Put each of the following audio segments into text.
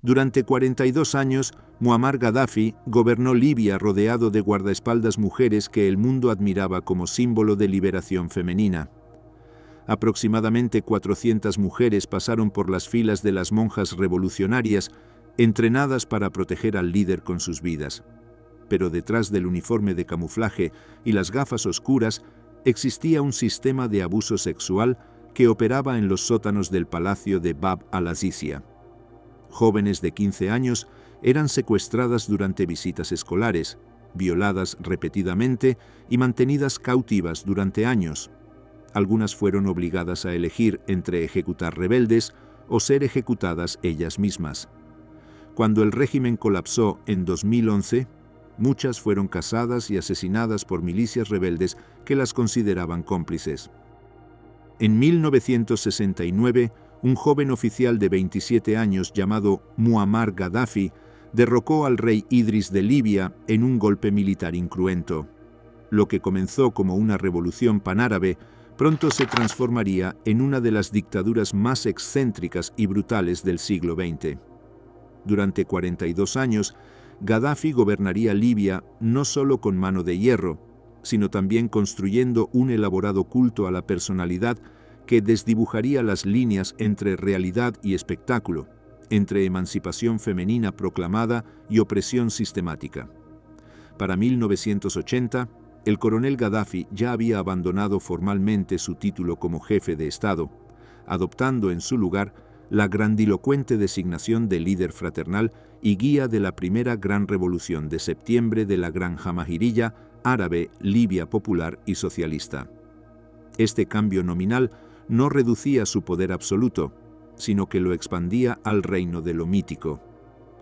Durante 42 años, Muammar Gaddafi gobernó Libia rodeado de guardaespaldas mujeres que el mundo admiraba como símbolo de liberación femenina. Aproximadamente 400 mujeres pasaron por las filas de las monjas revolucionarias, entrenadas para proteger al líder con sus vidas. Pero detrás del uniforme de camuflaje y las gafas oscuras existía un sistema de abuso sexual que operaba en los sótanos del palacio de Bab al-Azizia. Jóvenes de 15 años eran secuestradas durante visitas escolares, violadas repetidamente y mantenidas cautivas durante años. Algunas fueron obligadas a elegir entre ejecutar rebeldes o ser ejecutadas ellas mismas. Cuando el régimen colapsó en 2011, muchas fueron casadas y asesinadas por milicias rebeldes que las consideraban cómplices. En 1969, un joven oficial de 27 años llamado Muammar Gaddafi derrocó al rey Idris de Libia en un golpe militar incruento. Lo que comenzó como una revolución panárabe pronto se transformaría en una de las dictaduras más excéntricas y brutales del siglo XX. Durante 42 años, Gaddafi gobernaría Libia no solo con mano de hierro, sino también construyendo un elaborado culto a la personalidad que desdibujaría las líneas entre realidad y espectáculo, entre emancipación femenina proclamada y opresión sistemática. Para 1980, el coronel Gaddafi ya había abandonado formalmente su título como jefe de Estado, adoptando en su lugar la grandilocuente designación de líder fraternal y guía de la primera gran revolución de septiembre de la Gran Jamahirilla árabe, Libia popular y socialista. Este cambio nominal no reducía su poder absoluto, sino que lo expandía al reino de lo mítico.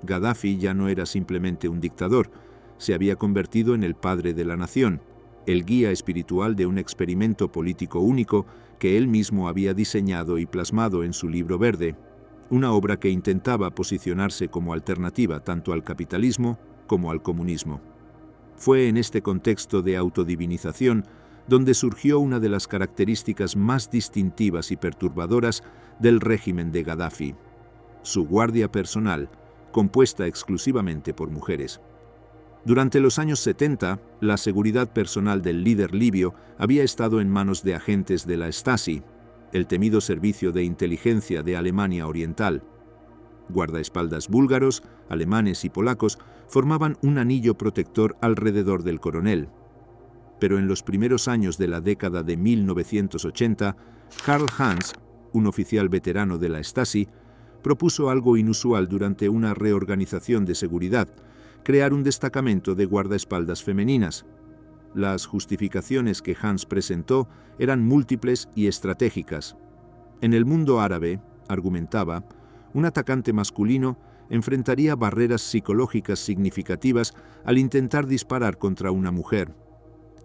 Gaddafi ya no era simplemente un dictador, se había convertido en el padre de la nación, el guía espiritual de un experimento político único que él mismo había diseñado y plasmado en su libro verde, una obra que intentaba posicionarse como alternativa tanto al capitalismo como al comunismo. Fue en este contexto de autodivinización donde surgió una de las características más distintivas y perturbadoras del régimen de Gaddafi: su guardia personal, compuesta exclusivamente por mujeres. Durante los años 70, la seguridad personal del líder libio había estado en manos de agentes de la Stasi, el temido servicio de inteligencia de Alemania Oriental. Guardaespaldas búlgaros, alemanes y polacos formaban un anillo protector alrededor del coronel. Pero en los primeros años de la década de 1980, Karl Hans, un oficial veterano de la Stasi, propuso algo inusual durante una reorganización de seguridad: crear un destacamento de guardaespaldas femeninas. Las justificaciones que Hans presentó eran múltiples y estratégicas. En el mundo árabe, argumentaba, un atacante masculino enfrentaría barreras psicológicas significativas al intentar disparar contra una mujer.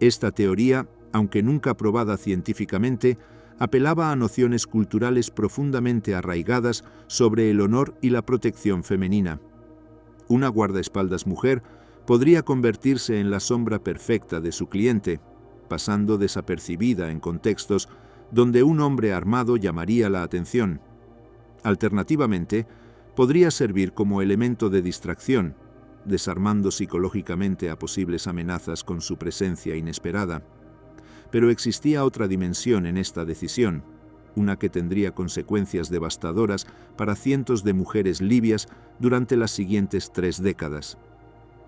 Esta teoría, aunque nunca probada científicamente, apelaba a nociones culturales profundamente arraigadas sobre el honor y la protección femenina. Una guardaespaldas mujer podría convertirse en la sombra perfecta de su cliente, pasando desapercibida en contextos donde un hombre armado llamaría la atención. Alternativamente, podría servir como elemento de distracción, desarmando psicológicamente a posibles amenazas con su presencia inesperada. Pero existía otra dimensión en esta decisión, una que tendría consecuencias devastadoras para cientos de mujeres libias durante las siguientes 3 décadas.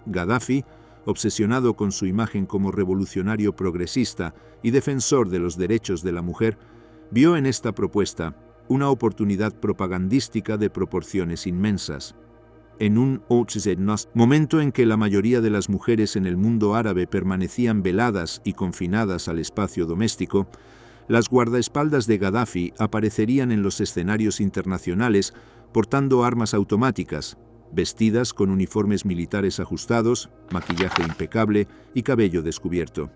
Gaddafi, obsesionado con su imagen como revolucionario progresista y defensor de los derechos de la mujer, vio en esta propuesta una oportunidad propagandística de proporciones inmensas. En un momento en que la mayoría de las mujeres en el mundo árabe permanecían veladas y confinadas al espacio doméstico, las guardaespaldas de Gaddafi aparecerían en los escenarios internacionales portando armas automáticas, vestidas con uniformes militares ajustados, maquillaje impecable y cabello descubierto.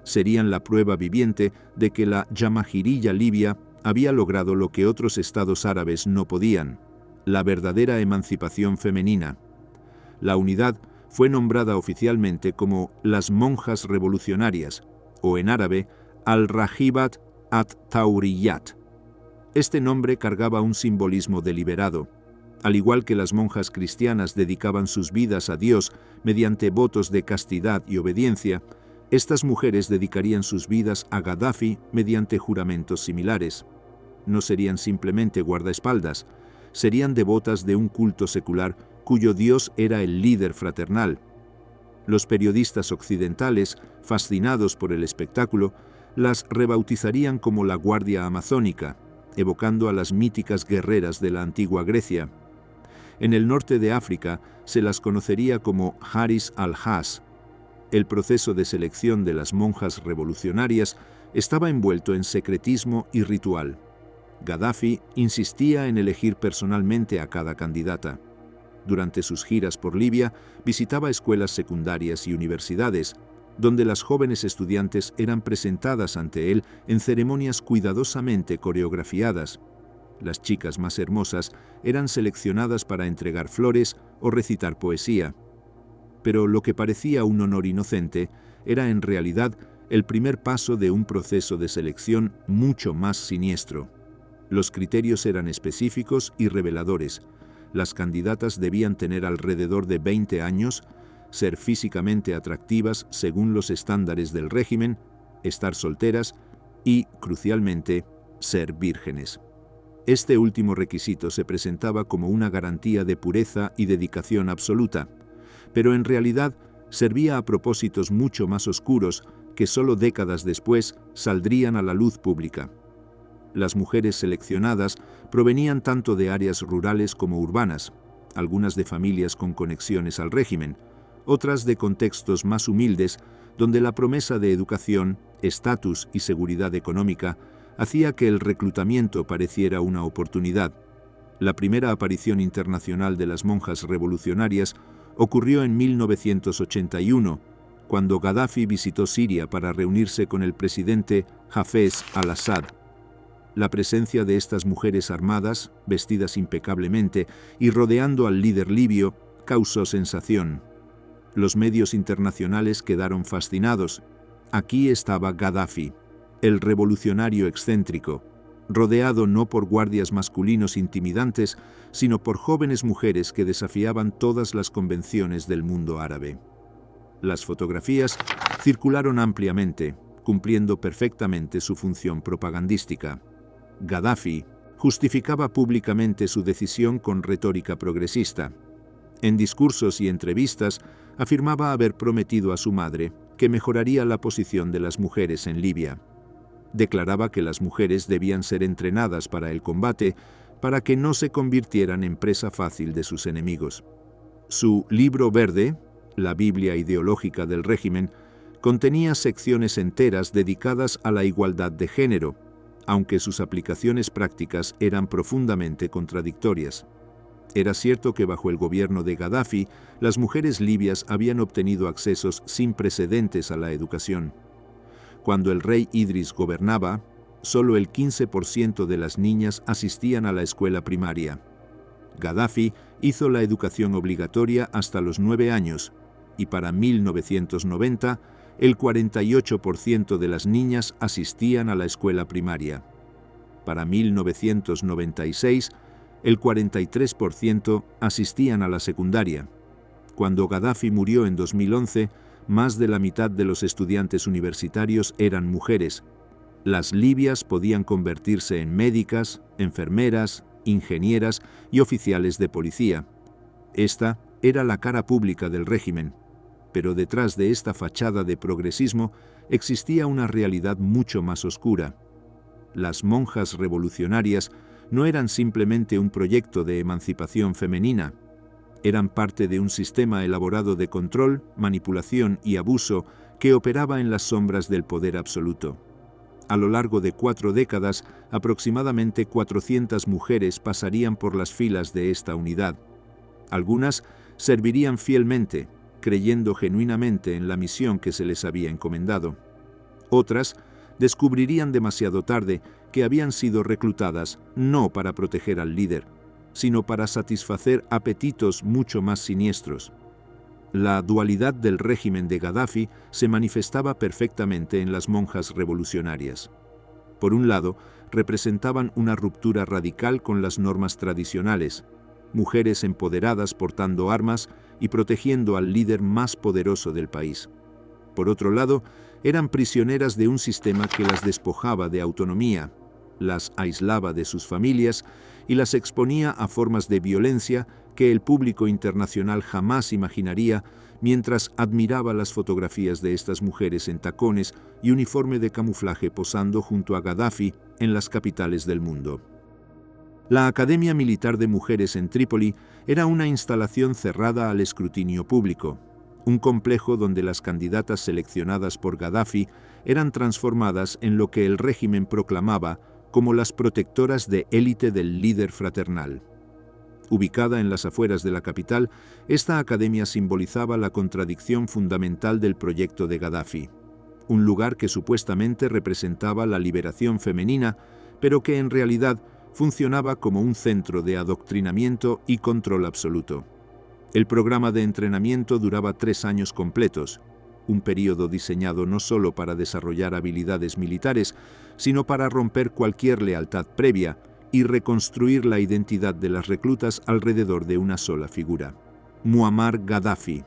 Serían la prueba viviente de que la Jamahirilla libia había logrado lo que otros estados árabes no podían: la verdadera emancipación femenina. La unidad fue nombrada oficialmente como las monjas revolucionarias, o en árabe, al-Rahibat at-Tauriyat. Este nombre cargaba un simbolismo deliberado. Al igual que las monjas cristianas dedicaban sus vidas a Dios mediante votos de castidad y obediencia, estas mujeres dedicarían sus vidas a Gaddafi mediante juramentos similares. No serían simplemente guardaespaldas, serían devotas de un culto secular cuyo Dios era el líder fraternal. Los periodistas occidentales, fascinados por el espectáculo, las rebautizarían como la Guardia Amazónica, evocando a las míticas guerreras de la antigua Grecia. En el norte de África se las conocería como Haris al-Has. El proceso de selección de las monjas revolucionarias estaba envuelto en secretismo y ritual. Gaddafi insistía en elegir personalmente a cada candidata. Durante sus giras por Libia, visitaba escuelas secundarias y universidades, donde las jóvenes estudiantes eran presentadas ante él en ceremonias cuidadosamente coreografiadas. Las chicas más hermosas eran seleccionadas para entregar flores o recitar poesía. Pero lo que parecía un honor inocente era en realidad el primer paso de un proceso de selección mucho más siniestro. Los criterios eran específicos y reveladores. Las candidatas debían tener alrededor de 20 años, ser físicamente atractivas según los estándares del régimen, estar solteras y, crucialmente, ser vírgenes. Este último requisito se presentaba como una garantía de pureza y dedicación absoluta, pero en realidad servía a propósitos mucho más oscuros que solo décadas después saldrían a la luz pública. Las mujeres seleccionadas provenían tanto de áreas rurales como urbanas, algunas de familias con conexiones al régimen, otras de contextos más humildes, donde la promesa de educación, estatus y seguridad económica hacía que el reclutamiento pareciera una oportunidad. La primera aparición internacional de las monjas revolucionarias ocurrió en 1981, cuando Gaddafi visitó Siria para reunirse con el presidente Hafez al-Assad. La presencia de estas mujeres armadas, vestidas impecablemente y rodeando al líder libio, causó sensación. Los medios internacionales quedaron fascinados. Aquí estaba Gaddafi, el revolucionario excéntrico, rodeado no por guardias masculinos intimidantes, sino por jóvenes mujeres que desafiaban todas las convenciones del mundo árabe. Las fotografías circularon ampliamente, cumpliendo perfectamente su función propagandística. Gaddafi justificaba públicamente su decisión con retórica progresista. En discursos y entrevistas afirmaba haber prometido a su madre que mejoraría la posición de las mujeres en Libia. Declaraba que las mujeres debían ser entrenadas para el combate para que no se convirtieran en presa fácil de sus enemigos. Su libro verde, la Biblia ideológica del régimen, contenía secciones enteras dedicadas a la igualdad de género, aunque sus aplicaciones prácticas eran profundamente contradictorias. Era cierto que bajo el gobierno de Gaddafi, las mujeres libias habían obtenido accesos sin precedentes a la educación. Cuando el rey Idris gobernaba, solo el 15% de las niñas asistían a la escuela primaria. Gaddafi hizo la educación obligatoria hasta los 9 años, y para 1990, el 48% de las niñas asistían a la escuela primaria. Para 1996, el 43% asistían a la secundaria. Cuando Gaddafi murió en 2011, más de la mitad de los estudiantes universitarios eran mujeres. Las libias podían convertirse en médicas, enfermeras, ingenieras y oficiales de policía. Esta era la cara pública del régimen, pero detrás de esta fachada de progresismo existía una realidad mucho más oscura. Las monjas revolucionarias no eran simplemente un proyecto de emancipación femenina, eran parte de un sistema elaborado de control, manipulación y abuso que operaba en las sombras del poder absoluto. A lo largo de 4 décadas, aproximadamente 400 mujeres pasarían por las filas de esta unidad. Algunas servirían fielmente, creyendo genuinamente en la misión que se les había encomendado. Otras descubrirían demasiado tarde que habían sido reclutadas no para proteger al líder, sino para satisfacer apetitos mucho más siniestros. La dualidad del régimen de Gaddafi se manifestaba perfectamente en las monjas revolucionarias. Por un lado, representaban una ruptura radical con las normas tradicionales. mujeres empoderadas portando armas y protegiendo al líder más poderoso del país. Por otro lado, eran prisioneras de un sistema que las despojaba de autonomía, las aislaba de sus familias y las exponía a formas de violencia que el público internacional jamás imaginaría mientras admiraba las fotografías de estas mujeres en tacones y uniforme de camuflaje posando junto a Gaddafi en las capitales del mundo. La Academia Militar de Mujeres en Trípoli era una instalación cerrada al escrutinio público, un complejo donde las candidatas seleccionadas por Gaddafi eran transformadas en lo que el régimen proclamaba como las protectoras de élite del líder fraternal. Ubicada en las afueras de la capital, esta academia simbolizaba la contradicción fundamental del proyecto de Gaddafi, un lugar que supuestamente representaba la liberación femenina, pero que en realidad funcionaba como un centro de adoctrinamiento y control absoluto. El programa de entrenamiento duraba 3 años completos, un período diseñado no solo para desarrollar habilidades militares, sino para romper cualquier lealtad previa y reconstruir la identidad de las reclutas alrededor de una sola figura: Muammar Gaddafi.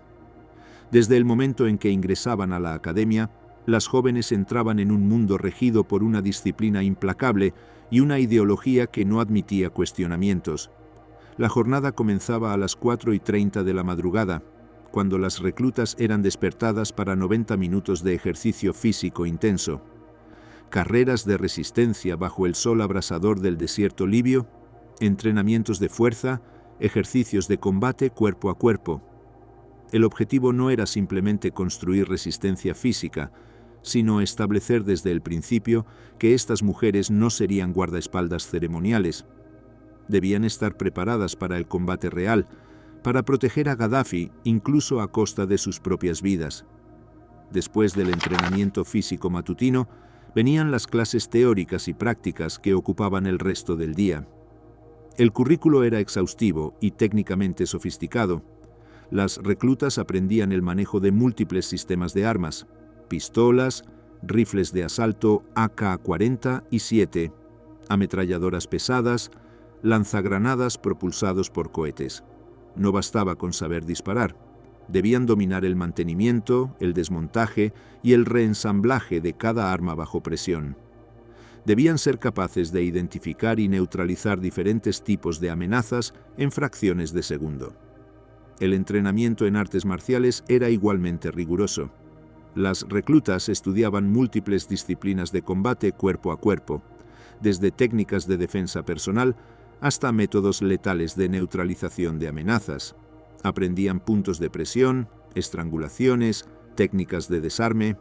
Desde el momento en que ingresaban a la academia, las jóvenes entraban en un mundo regido por una disciplina implacable y una ideología que no admitía cuestionamientos. La jornada comenzaba a las 4:30 de la madrugada, cuando las reclutas eran despertadas para 90 minutos de ejercicio físico intenso. Carreras de resistencia bajo el sol abrasador del desierto libio, entrenamientos de fuerza, ejercicios de combate cuerpo a cuerpo. El objetivo no era simplemente construir resistencia física, sino establecer desde el principio que estas mujeres no serían guardaespaldas ceremoniales. Debían estar preparadas para el combate real, para proteger a Gaddafi incluso a costa de sus propias vidas. Después del entrenamiento físico matutino, venían las clases teóricas y prácticas que ocupaban el resto del día. El currículo era exhaustivo y técnicamente sofisticado. Las reclutas aprendían el manejo de múltiples sistemas de armas: pistolas, rifles de asalto AK-40 y 7, ametralladoras pesadas, lanzagranadas propulsados por cohetes. No bastaba con saber disparar. Debían dominar el mantenimiento, el desmontaje y el reensamblaje de cada arma bajo presión. Debían ser capaces de identificar y neutralizar diferentes tipos de amenazas en fracciones de segundo. El entrenamiento en artes marciales era igualmente riguroso. Las reclutas estudiaban múltiples disciplinas de combate cuerpo a cuerpo, desde técnicas de defensa personal hasta métodos letales de neutralización de amenazas. Aprendían puntos de presión, estrangulaciones, técnicas de desarme.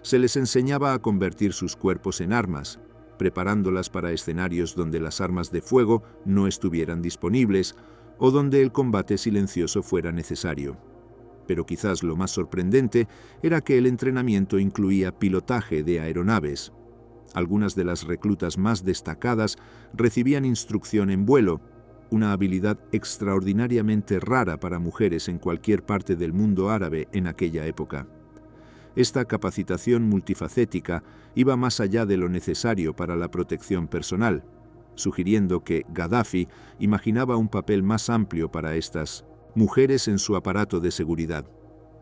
Se les enseñaba a convertir sus cuerpos en armas, preparándolas para escenarios donde las armas de fuego no estuvieran disponibles o donde el combate silencioso fuera necesario. Pero quizás lo más sorprendente era que el entrenamiento incluía pilotaje de aeronaves. Algunas de las reclutas más destacadas recibían instrucción en vuelo, una habilidad extraordinariamente rara para mujeres en cualquier parte del mundo árabe en aquella época. Esta capacitación multifacética iba más allá de lo necesario para la protección personal, sugiriendo que Gaddafi imaginaba un papel más amplio para estas mujeres en su aparato de seguridad.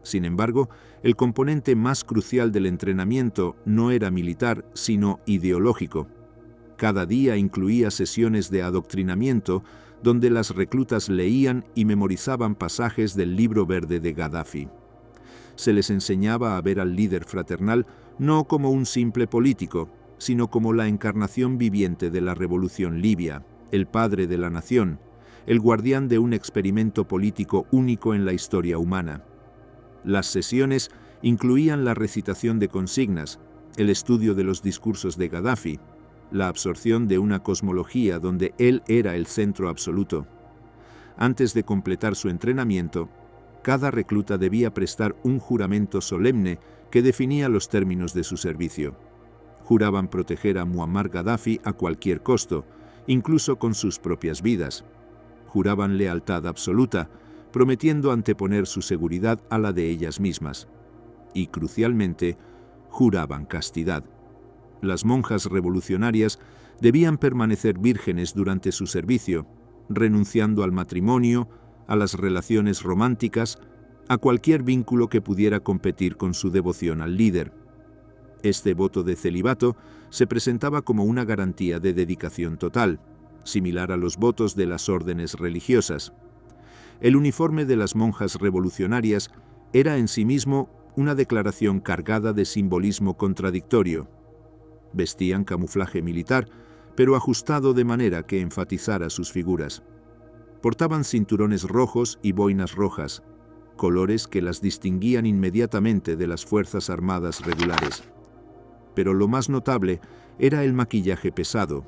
Sin embargo, el componente más crucial del entrenamiento no era militar, sino ideológico. Cada día incluía sesiones de adoctrinamiento donde las reclutas leían y memorizaban pasajes del Libro Verde de Gaddafi. Se les enseñaba a ver al líder fraternal no como un simple político, sino como la encarnación viviente de la revolución libia, el padre de la nación, el guardián de un experimento político único en la historia humana. Las sesiones incluían la recitación de consignas, el estudio de los discursos de Gaddafi, la absorción de una cosmología donde él era el centro absoluto. Antes de completar su entrenamiento, cada recluta debía prestar un juramento solemne que definía los términos de su servicio. Juraban proteger a Muammar Gaddafi a cualquier costo, incluso con sus propias vidas. Juraban lealtad absoluta, prometiendo anteponer su seguridad a la de ellas mismas. Y, crucialmente, juraban castidad. Las monjas revolucionarias debían permanecer vírgenes durante su servicio, renunciando al matrimonio, a las relaciones románticas, a cualquier vínculo que pudiera competir con su devoción al líder. Este voto de celibato se presentaba como una garantía de dedicación total, similar a los votos de las órdenes religiosas. El uniforme de las monjas revolucionarias era en sí mismo una declaración cargada de simbolismo contradictorio. Vestían camuflaje militar, pero ajustado de manera que enfatizara sus figuras. Portaban cinturones rojos y boinas rojas, colores que las distinguían inmediatamente de las fuerzas armadas regulares. Pero lo más notable era el maquillaje pesado,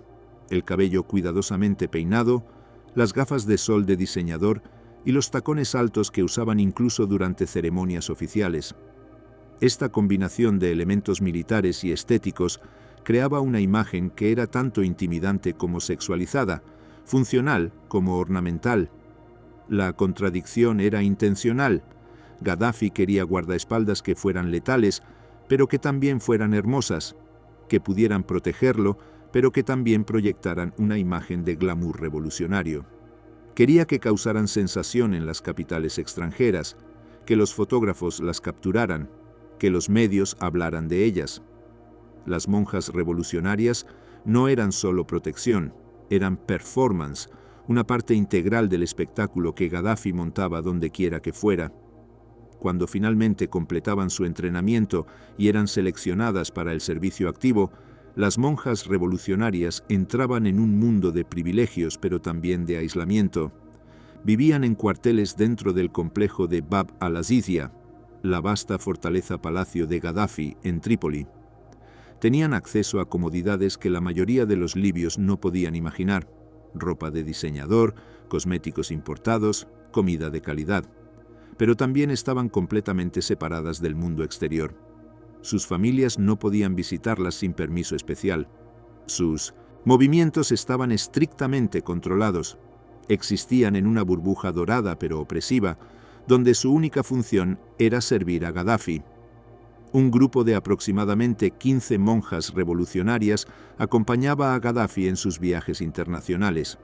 el cabello cuidadosamente peinado, las gafas de sol de diseñador y los tacones altos que usaban incluso durante ceremonias oficiales. Esta combinación de elementos militares y estéticos creaba una imagen que era tanto intimidante como sexualizada, funcional como ornamental. La contradicción era intencional. Gaddafi quería guardaespaldas que fueran letales, pero que también fueran hermosas, que pudieran protegerlo, pero que también proyectaran una imagen de glamour revolucionario. Quería que causaran sensación en las capitales extranjeras, que los fotógrafos las capturaran, que los medios hablaran de ellas. Las monjas revolucionarias no eran solo protección, eran performance, una parte integral del espectáculo que Gaddafi montaba donde quiera que fuera. Cuando finalmente completaban su entrenamiento y eran seleccionadas para el servicio activo, las monjas revolucionarias entraban en un mundo de privilegios, pero también de aislamiento. Vivían en cuarteles dentro del complejo de Bab al-Azizia, la vasta fortaleza-palacio de Gaddafi en Trípoli. Tenían acceso a comodidades que la mayoría de los libios no podían imaginar: ropa de diseñador, cosméticos importados, comida de calidad. Pero también estaban completamente separadas del mundo exterior. Sus familias no podían visitarlas sin permiso especial. Sus movimientos estaban estrictamente controlados. Existían en una burbuja dorada pero opresiva, donde su única función era servir a Gaddafi. Un grupo de aproximadamente 15 monjas revolucionarias acompañaba a Gaddafi en sus viajes internacionales.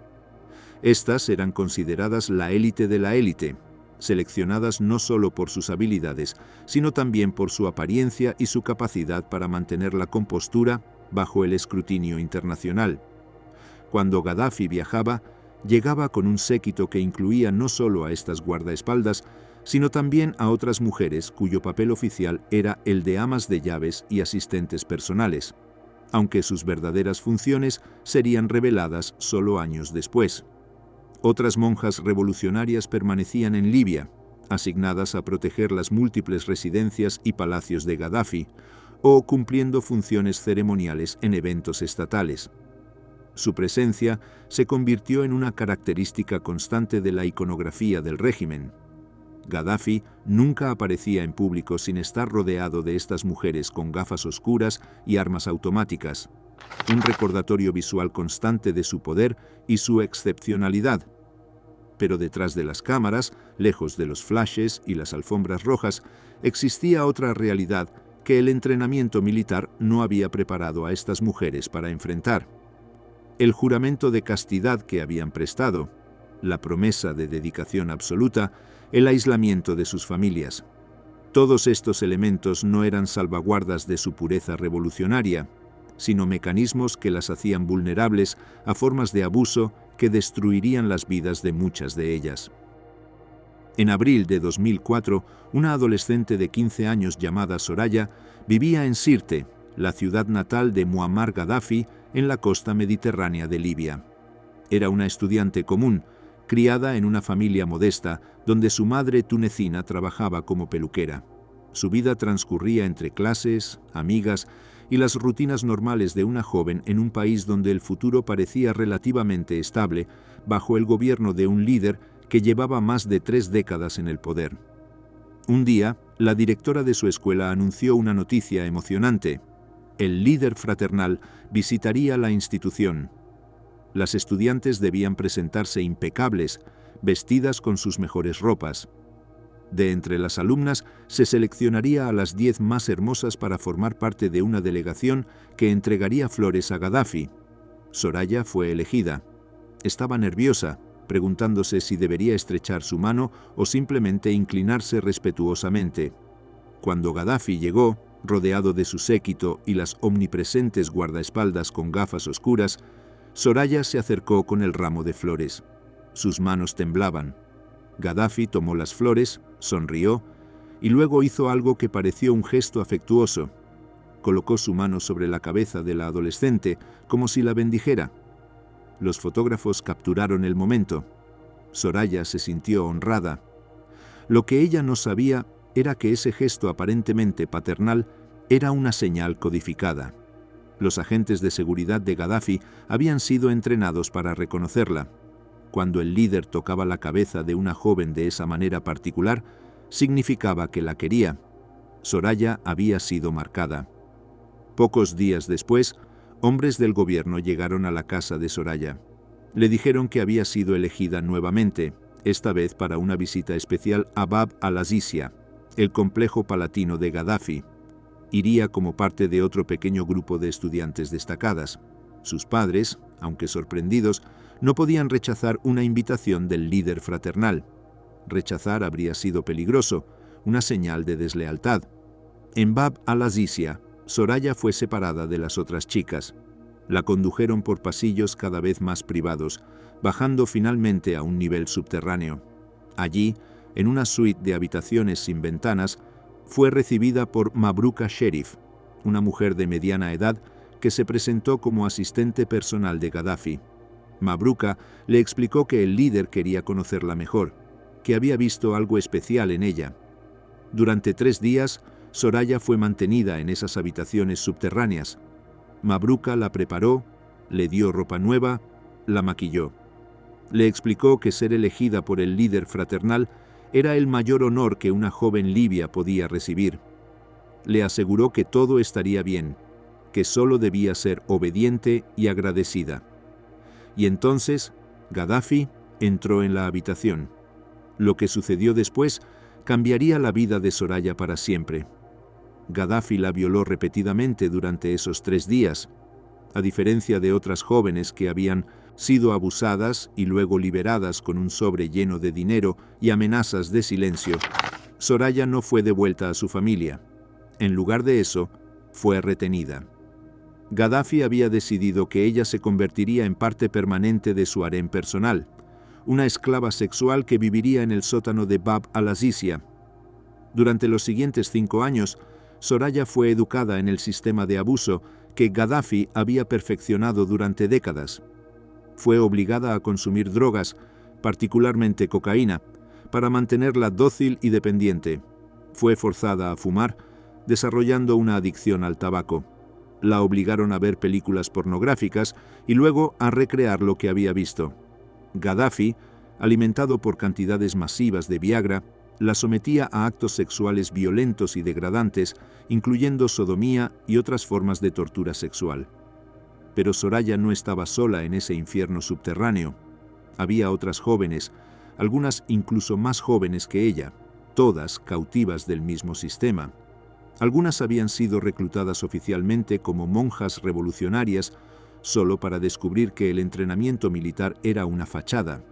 Estas eran consideradas la élite de la élite, seleccionadas no solo por sus habilidades, sino también por su apariencia y su capacidad para mantener la compostura bajo el escrutinio internacional. Cuando Gaddafi viajaba, llegaba con un séquito que incluía no solo a estas guardaespaldas, sino también a otras mujeres cuyo papel oficial era el de amas de llaves y asistentes personales, aunque sus verdaderas funciones serían reveladas solo años después. Otras monjas revolucionarias permanecían en Libia, asignadas a proteger las múltiples residencias y palacios de Gaddafi, o cumpliendo funciones ceremoniales en eventos estatales. Su presencia se convirtió en una característica constante de la iconografía del régimen. Gaddafi nunca aparecía en público sin estar rodeado de estas mujeres con gafas oscuras y armas automáticas, un recordatorio visual constante de su poder y su excepcionalidad. Pero detrás de las cámaras, lejos de los flashes y las alfombras rojas, existía otra realidad que el entrenamiento militar no había preparado a estas mujeres para enfrentar: el juramento de castidad que habían prestado, la promesa de dedicación absoluta, el aislamiento de sus familias. Todos estos elementos no eran salvaguardas de su pureza revolucionaria, sino mecanismos que las hacían vulnerables a formas de abuso que destruirían las vidas de muchas de ellas. En abril de 2004, una adolescente de 15 años llamada Soraya vivía en Sirte, la ciudad natal de Muammar Gaddafi, en la costa mediterránea de Libia. Era una estudiante común, criada en una familia modesta, donde su madre tunecina trabajaba como peluquera. Su vida transcurría entre clases, amigas y las rutinas normales de una joven en un país donde el futuro parecía relativamente estable, bajo el gobierno de un líder que llevaba más de 3 décadas en el poder. Un día, la directora de su escuela anunció una noticia emocionante: el líder fraternal visitaría la institución. Las estudiantes debían presentarse impecables, vestidas con sus mejores ropas. De entre las alumnas se seleccionaría a las 10 más hermosas para formar parte de una delegación que entregaría flores a Gaddafi. Soraya fue elegida. Estaba nerviosa, preguntándose si debería estrechar su mano o simplemente inclinarse respetuosamente. Cuando Gaddafi llegó, rodeado de su séquito y las omnipresentes guardaespaldas con gafas oscuras, Soraya se acercó con el ramo de flores. Sus manos temblaban. Gaddafi tomó las flores, sonrió y luego hizo algo que pareció un gesto afectuoso. Colocó su mano sobre la cabeza de la adolescente como si la bendijera. Los fotógrafos capturaron el momento. Soraya se sintió honrada. Lo que ella no sabía era que ese gesto aparentemente paternal era una señal codificada. Los agentes de seguridad de Gaddafi habían sido entrenados para reconocerla. Cuando el líder tocaba la cabeza de una joven de esa manera particular, significaba que la quería. Soraya había sido marcada. Pocos días después, hombres del gobierno llegaron a la casa de Soraya. Le dijeron que había sido elegida nuevamente, esta vez para una visita especial a Bab al-Azizia, el complejo palatino de Gaddafi. Iría como parte de otro pequeño grupo de estudiantes destacadas. Sus padres, aunque sorprendidos, no podían rechazar una invitación del líder fraternal. Rechazar habría sido peligroso, una señal de deslealtad. En Bab al-Azizia, Soraya fue separada de las otras chicas. La condujeron por pasillos cada vez más privados, bajando finalmente a un nivel subterráneo. Allí, en una suite de habitaciones sin ventanas, fue recibida por Mabruka Sherif, una mujer de mediana edad que se presentó como asistente personal de Gaddafi. Mabruka le explicó que el líder quería conocerla mejor, que había visto algo especial en ella. Durante 3 días, Soraya fue mantenida en esas habitaciones subterráneas. Mabruka la preparó, le dio ropa nueva, la maquilló. Le explicó que ser elegida por el líder fraternal era el mayor honor que una joven libia podía recibir. Le aseguró que todo estaría bien, que solo debía ser obediente y agradecida. Y entonces, Gaddafi entró en la habitación. Lo que sucedió después cambiaría la vida de Soraya para siempre. Gaddafi la violó repetidamente durante esos 3 días. A diferencia de otras jóvenes que habían sido abusadas y luego liberadas con un sobre lleno de dinero y amenazas de silencio, Soraya no fue devuelta a su familia. En lugar de eso, fue retenida. Gaddafi había decidido que ella se convertiría en parte permanente de su harén personal, una esclava sexual que viviría en el sótano de Bab al-Azizia. Durante los siguientes 5 años, Soraya fue educada en el sistema de abuso que Gaddafi había perfeccionado durante décadas. Fue obligada a consumir drogas, particularmente cocaína, para mantenerla dócil y dependiente. Fue forzada a fumar, desarrollando una adicción al tabaco. La obligaron a ver películas pornográficas y luego a recrear lo que había visto. Gaddafi, alimentado por cantidades masivas de Viagra, la sometía a actos sexuales violentos y degradantes, incluyendo sodomía y otras formas de tortura sexual. Pero Soraya no estaba sola en ese infierno subterráneo. Había otras jóvenes, algunas incluso más jóvenes que ella, todas cautivas del mismo sistema. Algunas habían sido reclutadas oficialmente como monjas revolucionarias solo para descubrir que el entrenamiento militar era una fachada.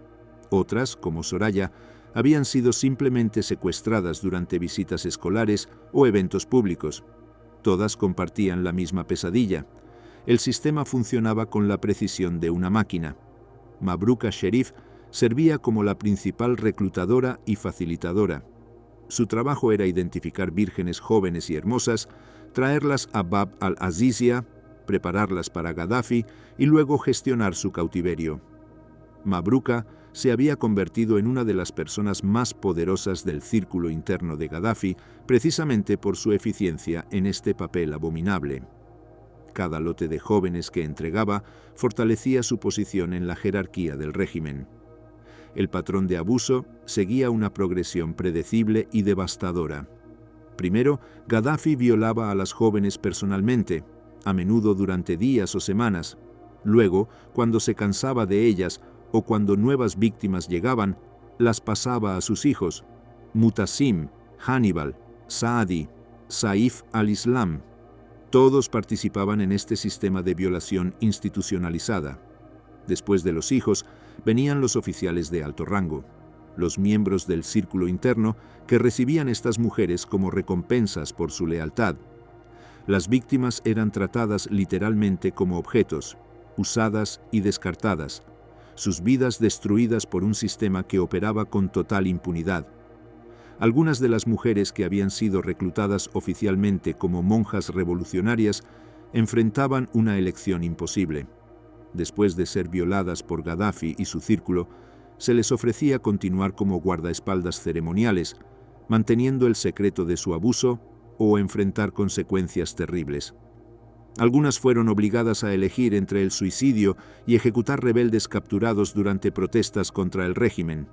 Otras, como Soraya, habían sido simplemente secuestradas durante visitas escolares o eventos públicos. Todas compartían la misma pesadilla. El sistema funcionaba con la precisión de una máquina. Mabruka Sherif servía como la principal reclutadora y facilitadora. Su trabajo era identificar vírgenes jóvenes y hermosas, traerlas a Bab al-Azizia, prepararlas para Gaddafi y luego gestionar su cautiverio. Mabruka se había convertido en una de las personas más poderosas del círculo interno de Gaddafi, precisamente por su eficiencia en este papel abominable. Cada lote de jóvenes que entregaba fortalecía su posición en la jerarquía del régimen. El patrón de abuso seguía una progresión predecible y devastadora. Primero, Gaddafi violaba a las jóvenes personalmente, a menudo durante días o semanas. Luego, cuando se cansaba de ellas o cuando nuevas víctimas llegaban, las pasaba a sus hijos, Mutasim, Hannibal, Saadi, Saif al-Islam. Todos participaban en este sistema de violación institucionalizada. Después de los hijos, venían los oficiales de alto rango, los miembros del círculo interno que recibían estas mujeres como recompensas por su lealtad. Las víctimas eran tratadas literalmente como objetos, usadas y descartadas, sus vidas destruidas por un sistema que operaba con total impunidad. Algunas de las mujeres que habían sido reclutadas oficialmente como monjas revolucionarias enfrentaban una elección imposible. Después de ser violadas por Gaddafi y su círculo, se les ofrecía continuar como guardaespaldas ceremoniales, manteniendo el secreto de su abuso o enfrentar consecuencias terribles. Algunas fueron obligadas a elegir entre el suicidio y ejecutar rebeldes capturados durante protestas contra el régimen.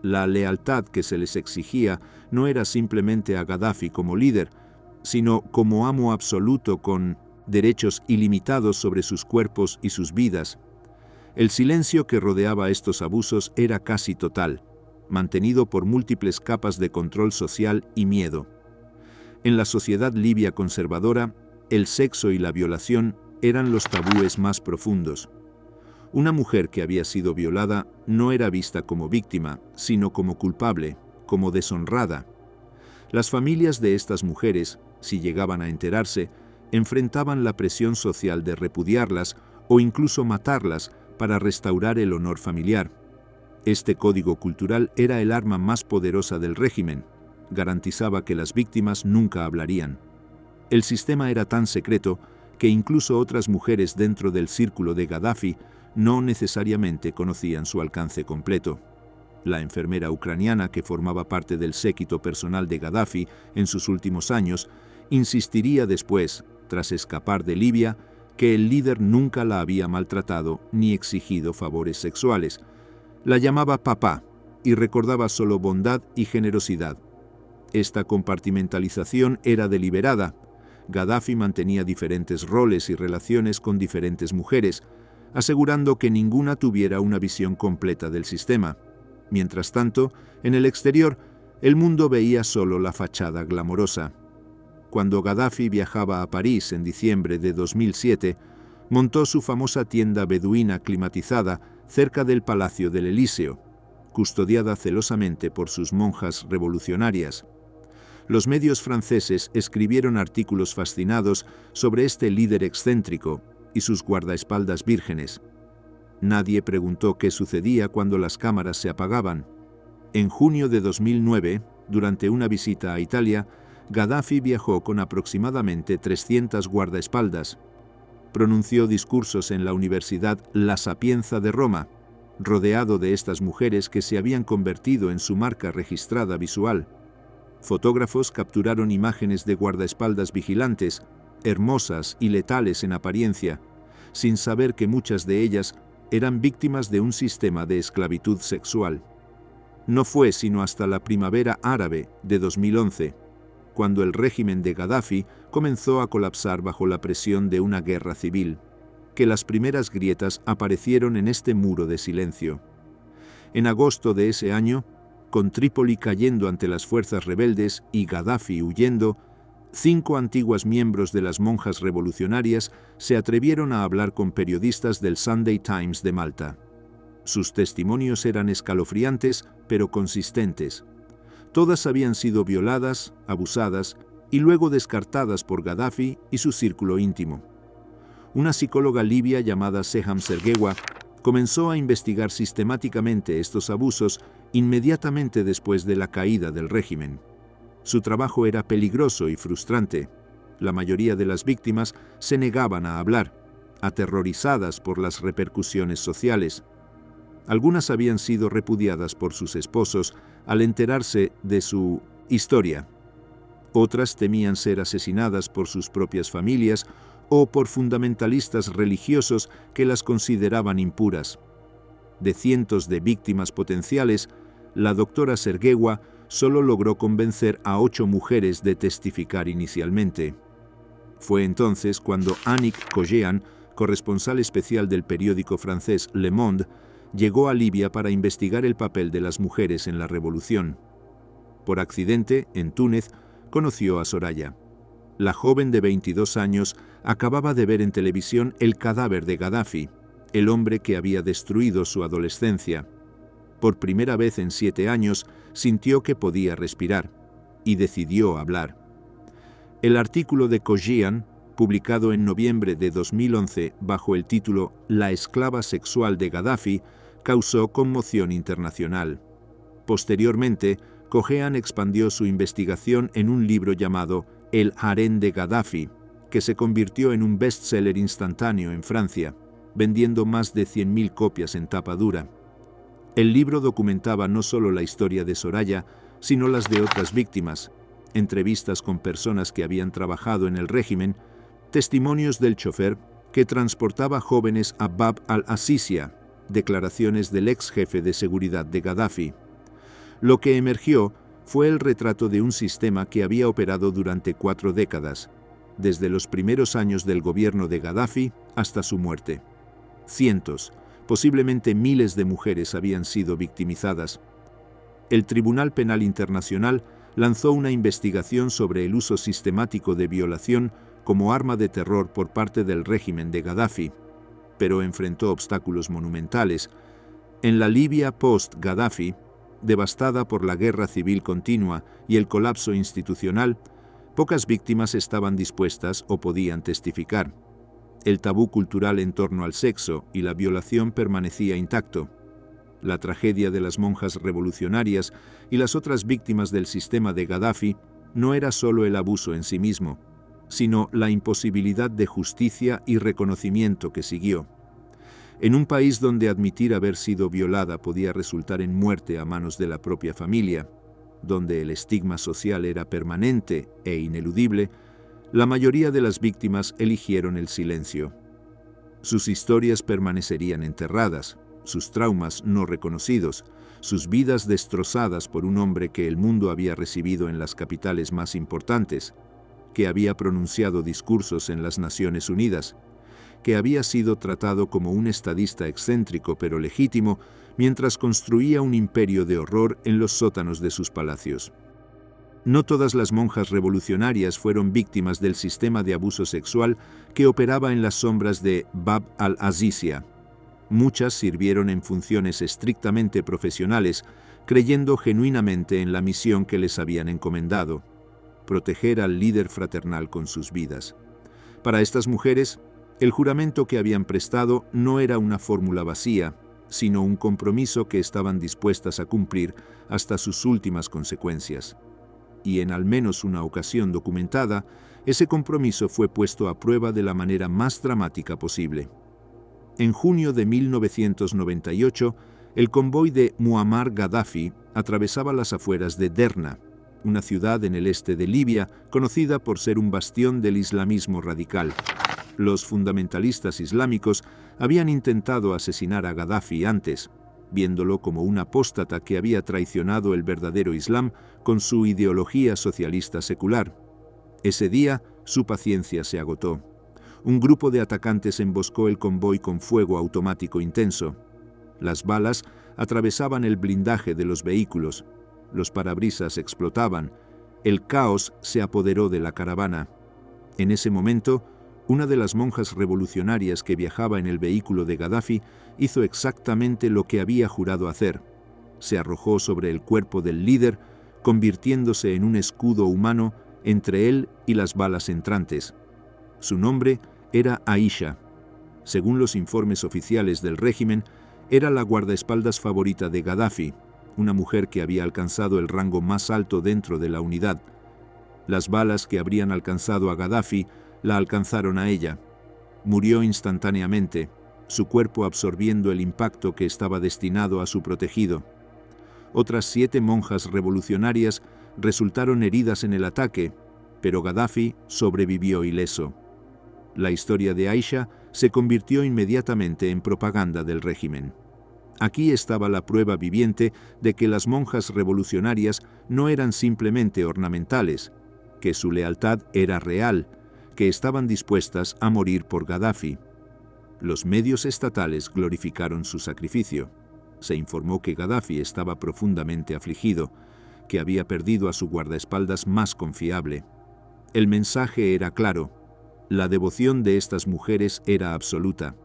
La lealtad que se les exigía no era simplemente a Gaddafi como líder, sino como amo absoluto con derechos ilimitados sobre sus cuerpos y sus vidas. El silencio que rodeaba estos abusos era casi total, mantenido por múltiples capas de control social y miedo. En la sociedad libia conservadora, el sexo y la violación eran los tabúes más profundos. Una mujer que había sido violada no era vista como víctima, sino como culpable, como deshonrada. Las familias de estas mujeres, si llegaban a enterarse, enfrentaban la presión social de repudiarlas o incluso matarlas para restaurar el honor familiar. Este código cultural era el arma más poderosa del régimen. Garantizaba que las víctimas nunca hablarían. El sistema era tan secreto que incluso otras mujeres dentro del círculo de Gaddafi no necesariamente conocían su alcance completo. La enfermera ucraniana que formaba parte del séquito personal de Gaddafi en sus últimos años insistiría después, tras escapar de Libia, que el líder nunca la había maltratado ni exigido favores sexuales. La llamaba papá y recordaba solo bondad y generosidad. Esta compartimentalización era deliberada. Gaddafi mantenía diferentes roles y relaciones con diferentes mujeres, asegurando que ninguna tuviera una visión completa del sistema. Mientras tanto, en el exterior, el mundo veía solo la fachada glamorosa. Cuando Gaddafi viajaba a París en diciembre de 2007, montó su famosa tienda beduina climatizada cerca del Palacio del Elíseo, custodiada celosamente por sus monjas revolucionarias. Los medios franceses escribieron artículos fascinados sobre este líder excéntrico y sus guardaespaldas vírgenes. Nadie preguntó qué sucedía cuando las cámaras se apagaban. En junio de 2009, durante una visita a Italia, Gaddafi viajó con aproximadamente 300 guardaespaldas. Pronunció discursos en la Universidad La Sapienza de Roma, rodeado de estas mujeres que se habían convertido en su marca registrada visual. Fotógrafos capturaron imágenes de guardaespaldas vigilantes, hermosas y letales en apariencia, sin saber que muchas de ellas eran víctimas de un sistema de esclavitud sexual. No fue sino hasta la primavera árabe de 2011, cuando el régimen de Gaddafi comenzó a colapsar bajo la presión de una guerra civil, que las primeras grietas aparecieron en este muro de silencio. En agosto de ese año, con Trípoli cayendo ante las fuerzas rebeldes y Gaddafi huyendo, 5 antiguas miembros de las monjas revolucionarias se atrevieron a hablar con periodistas del Sunday Times de Malta. Sus testimonios eran escalofriantes, pero consistentes. Todas habían sido violadas, abusadas y luego descartadas por Gaddafi y su círculo íntimo. Una psicóloga libia llamada Seham Sergewa comenzó a investigar sistemáticamente estos abusos inmediatamente después de la caída del régimen. Su trabajo era peligroso y frustrante. La mayoría de las víctimas se negaban a hablar, aterrorizadas por las repercusiones sociales. Algunas habían sido repudiadas por sus esposos al enterarse de su historia. Otras temían ser asesinadas por sus propias familias o por fundamentalistas religiosos que las consideraban impuras. De cientos de víctimas potenciales, la doctora Sergewa solo logró convencer a 8 mujeres de testificar inicialmente. Fue entonces cuando Annick Cojean, corresponsal especial del periódico francés Le Monde, llegó a Libia para investigar el papel de las mujeres en la revolución. Por accidente, en Túnez, conoció a Soraya. La joven de 22 años acababa de ver en televisión el cadáver de Gaddafi el hombre que había destruido su adolescencia. Por primera vez en 7 años sintió que podía respirar y decidió hablar. El artículo de Kojian, publicado en noviembre de 2011 bajo el título La esclava sexual de Gaddafi, causó conmoción internacional. Posteriormente, Kojian expandió su investigación en un libro llamado El harén de Gaddafi, que se convirtió en un bestseller instantáneo en Francia, vendiendo más de 100.000 copias en tapa dura. El libro documentaba no solo la historia de Soraya, sino las de otras víctimas, entrevistas con personas que habían trabajado en el régimen, testimonios del chofer que transportaba jóvenes a Bab al-Azizia, declaraciones del ex jefe de seguridad de Gaddafi. Lo que emergió fue el retrato de un sistema que había operado durante 4 décadas, desde los primeros años del gobierno de Gaddafi hasta su muerte. Cientos, posiblemente miles de mujeres habían sido victimizadas. El Tribunal Penal Internacional lanzó una investigación sobre el uso sistemático de violación como arma de terror por parte del régimen de Gaddafi, pero enfrentó obstáculos monumentales. En la Libia post-Gaddafi, devastada por la guerra civil continua y el colapso institucional, pocas víctimas estaban dispuestas o podían testificar. El tabú cultural en torno al sexo y la violación permanecía intacto. La tragedia de las monjas revolucionarias y las otras víctimas del sistema de Gaddafi no era solo el abuso en sí mismo, sino la imposibilidad de justicia y reconocimiento que siguió. En un país donde admitir haber sido violada podía resultar en muerte a manos de la propia familia, donde el estigma social era permanente e ineludible, la mayoría de las víctimas eligieron el silencio. Sus historias permanecerían enterradas, sus traumas no reconocidos, sus vidas destrozadas por un hombre que el mundo había recibido en las capitales más importantes, que había pronunciado discursos en las Naciones Unidas, que había sido tratado como un estadista excéntrico pero legítimo mientras construía un imperio de horror en los sótanos de sus palacios. No todas las monjas revolucionarias fueron víctimas del sistema de abuso sexual que operaba en las sombras de Bab al-Azizia. Muchas sirvieron en funciones estrictamente profesionales, creyendo genuinamente en la misión que les habían encomendado: proteger al líder fraternal con sus vidas. Para estas mujeres, el juramento que habían prestado no era una fórmula vacía, sino un compromiso que estaban dispuestas a cumplir hasta sus últimas consecuencias. Y en al menos una ocasión documentada, ese compromiso fue puesto a prueba de la manera más dramática posible. En junio de 1998, el convoy de Muammar Gaddafi atravesaba las afueras de Derna, una ciudad en el este de Libia conocida por ser un bastión del islamismo radical. Los fundamentalistas islámicos habían intentado asesinar a Gaddafi antes, viéndolo como un apóstata que había traicionado el verdadero Islam con su ideología socialista secular. Ese día, su paciencia se agotó. Un grupo de atacantes emboscó el convoy con fuego automático intenso. Las balas atravesaban el blindaje de los vehículos, los parabrisas explotaban, el caos se apoderó de la caravana. En ese momento, una de las monjas revolucionarias que viajaba en el vehículo de Gaddafi hizo exactamente lo que había jurado hacer. Se arrojó sobre el cuerpo del líder, convirtiéndose en un escudo humano entre él y las balas entrantes. Su nombre era Aisha. Según los informes oficiales del régimen, era la guardaespaldas favorita de Gaddafi, una mujer que había alcanzado el rango más alto dentro de la unidad. Las balas que habrían alcanzado a Gaddafi la alcanzaron a ella. Murió instantáneamente, su cuerpo absorbiendo el impacto que estaba destinado a su protegido. Otras 7 monjas revolucionarias resultaron heridas en el ataque, pero Gaddafi sobrevivió ileso. La historia de Aisha se convirtió inmediatamente en propaganda del régimen. Aquí estaba la prueba viviente de que las monjas revolucionarias no eran simplemente ornamentales, que su lealtad era real, que estaban dispuestas a morir por Gaddafi. Los medios estatales glorificaron su sacrificio. Se informó que Gaddafi estaba profundamente afligido, que había perdido a su guardaespaldas más confiable. El mensaje era claro: la devoción de estas mujeres era absoluta.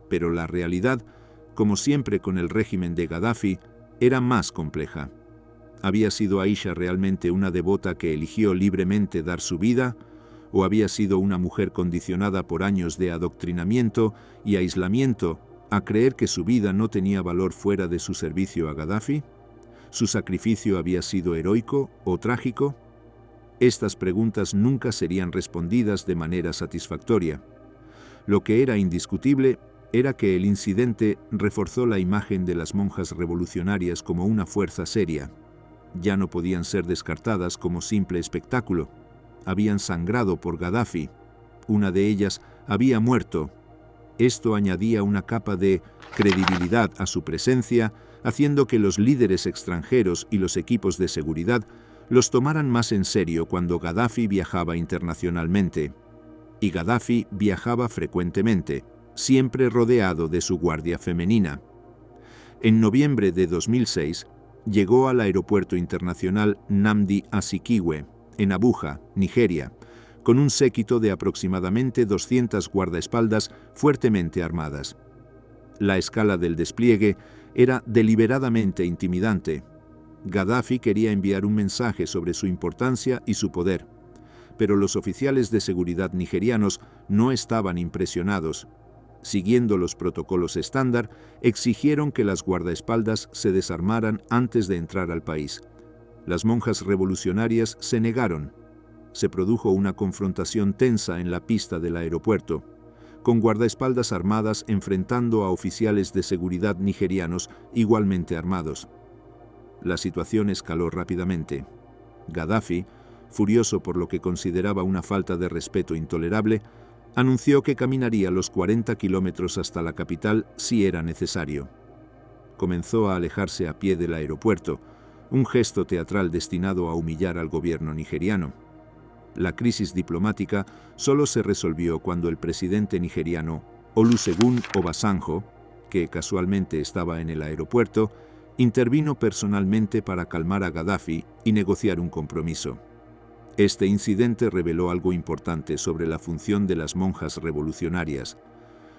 Pero la realidad, como siempre con el régimen de Gaddafi, era más compleja. ¿Había sido Aisha realmente una devota que eligió libremente dar su vida? ¿O había sido una mujer condicionada por años de adoctrinamiento y aislamiento a creer que su vida no tenía valor fuera de su servicio a Gaddafi? ¿Su sacrificio había sido heroico o trágico? Estas preguntas nunca serían respondidas de manera satisfactoria. Lo que era indiscutible era que el incidente reforzó la imagen de las monjas revolucionarias como una fuerza seria. Ya no podían ser descartadas como simple espectáculo. Habían sangrado por Gaddafi. Una de ellas había muerto. Esto añadía una capa de credibilidad a su presencia, haciendo que los líderes extranjeros y los equipos de seguridad los tomaran más en serio cuando Gaddafi viajaba internacionalmente. Y Gaddafi viajaba frecuentemente, siempre rodeado de su guardia femenina. En noviembre de 2006, llegó al aeropuerto internacional Nnamdi Azikiwe, en Abuja, Nigeria, con un séquito de aproximadamente 200 guardaespaldas fuertemente armadas. La escala del despliegue era deliberadamente intimidante. Gaddafi quería enviar un mensaje sobre su importancia y su poder, pero los oficiales de seguridad nigerianos no estaban impresionados. Siguiendo los protocolos estándar, exigieron que las guardaespaldas se desarmaran antes de entrar al país. Las monjas revolucionarias se negaron. Se produjo una confrontación tensa en la pista del aeropuerto, con guardaespaldas armadas enfrentando a oficiales de seguridad nigerianos igualmente armados. La situación escaló rápidamente. Gaddafi, furioso por lo que consideraba una falta de respeto intolerable, anunció que caminaría los 40 kilómetros hasta la capital si era necesario. Comenzó a alejarse a pie del aeropuerto, un gesto teatral destinado a humillar al gobierno nigeriano. La crisis diplomática solo se resolvió cuando el presidente nigeriano, Olusegun Obasanjo, que casualmente estaba en el aeropuerto, intervino personalmente para calmar a Gaddafi y negociar un compromiso. Este incidente reveló algo importante sobre la función de las monjas revolucionarias.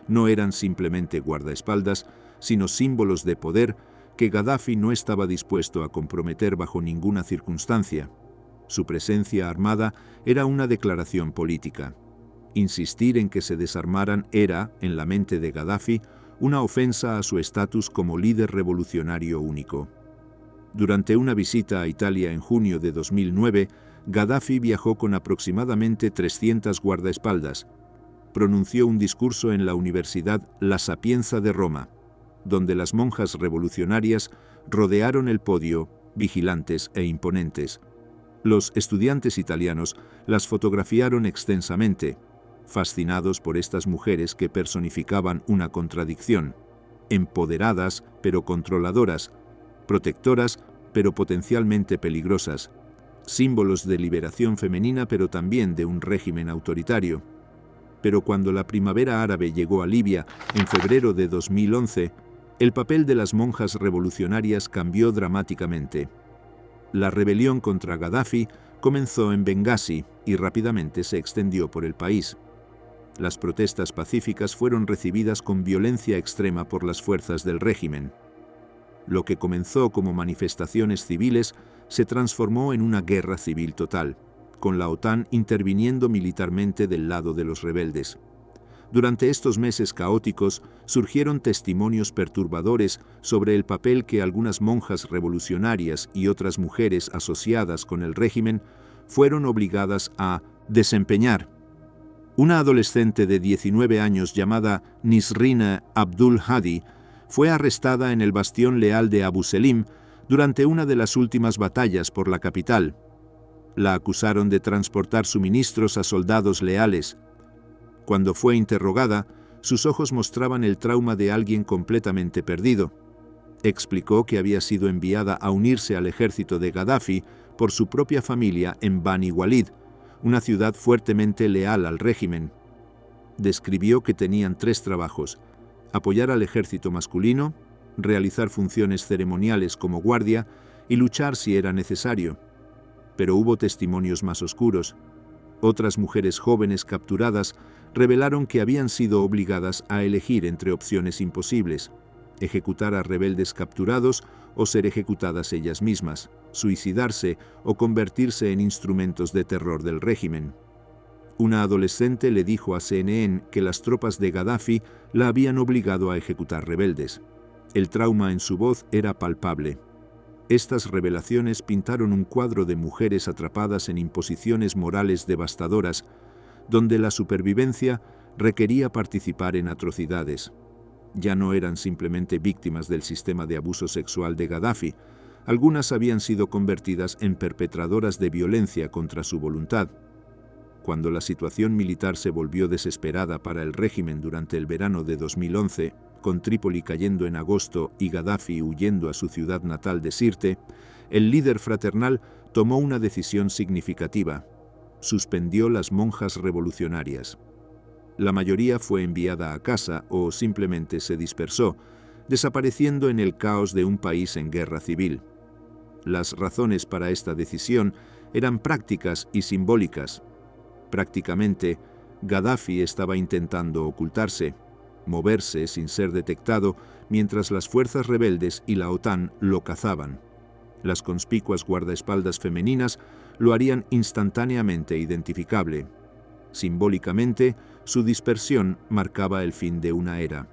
No eran simplemente guardaespaldas, sino símbolos de poder que Gaddafi no estaba dispuesto a comprometer bajo ninguna circunstancia. Su presencia armada era una declaración política. Insistir en que se desarmaran era, en la mente de Gaddafi, una ofensa a su estatus como líder revolucionario único. Durante una visita a Italia en junio de 2009, Gaddafi viajó con aproximadamente 300 guardaespaldas. Pronunció un discurso en la Universidad La Sapienza de Roma, donde las monjas revolucionarias rodearon el podio, vigilantes e imponentes. Los estudiantes italianos las fotografiaron extensamente, fascinados por estas mujeres que personificaban una contradicción: empoderadas pero controladoras, protectoras pero potencialmente peligrosas, símbolos de liberación femenina pero también de un régimen autoritario. Pero cuando la primavera árabe llegó a Libia en febrero de 2011, el papel de las monjas revolucionarias cambió dramáticamente. La rebelión contra Gaddafi comenzó en Bengasi y rápidamente se extendió por el país. Las protestas pacíficas fueron recibidas con violencia extrema por las fuerzas del régimen. Lo que comenzó como manifestaciones civiles se transformó en una guerra civil total, con la OTAN interviniendo militarmente del lado de los rebeldes. Durante estos meses caóticos surgieron testimonios perturbadores sobre el papel que algunas monjas revolucionarias y otras mujeres asociadas con el régimen fueron obligadas a desempeñar. Una adolescente de 19 años llamada Nisrine Abdul Hadi fue arrestada en el bastión leal de Abu Selim durante una de las últimas batallas por la capital. La acusaron de transportar suministros a soldados leales. Cuando fue interrogada, sus ojos mostraban el trauma de alguien completamente perdido. Explicó que había sido enviada a unirse al ejército de Gaddafi por su propia familia en Bani Walid, una ciudad fuertemente leal al régimen. Describió que tenían 3 trabajos: apoyar al ejército masculino, realizar funciones ceremoniales como guardia y luchar si era necesario. Pero hubo testimonios más oscuros. Otras mujeres jóvenes capturadas revelaron que habían sido obligadas a elegir entre opciones imposibles: ejecutar a rebeldes capturados o ser ejecutadas ellas mismas, suicidarse o convertirse en instrumentos de terror del régimen. Una adolescente le dijo a CNN que las tropas de Gaddafi la habían obligado a ejecutar rebeldes. El trauma en su voz era palpable. Estas revelaciones pintaron un cuadro de mujeres atrapadas en imposiciones morales devastadoras, donde la supervivencia requería participar en atrocidades. Ya no eran simplemente víctimas del sistema de abuso sexual de Gaddafi. Algunas habían sido convertidas en perpetradoras de violencia contra su voluntad. Cuando la situación militar se volvió desesperada para el régimen durante el verano de 2011, con Trípoli cayendo en agosto y Gaddafi huyendo a su ciudad natal de Sirte, el líder fraternal tomó una decisión significativa: suspendió las monjas revolucionarias. La mayoría fue enviada a casa o simplemente se dispersó, desapareciendo en el caos de un país en guerra civil. Las razones para esta decisión eran prácticas y simbólicas. Prácticamente, Gaddafi estaba intentando ocultarse, moverse sin ser detectado, mientras las fuerzas rebeldes y la OTAN lo cazaban. Las conspicuas guardaespaldas femeninas lo harían instantáneamente identificable. Simbólicamente, su dispersión marcaba el fin de una era.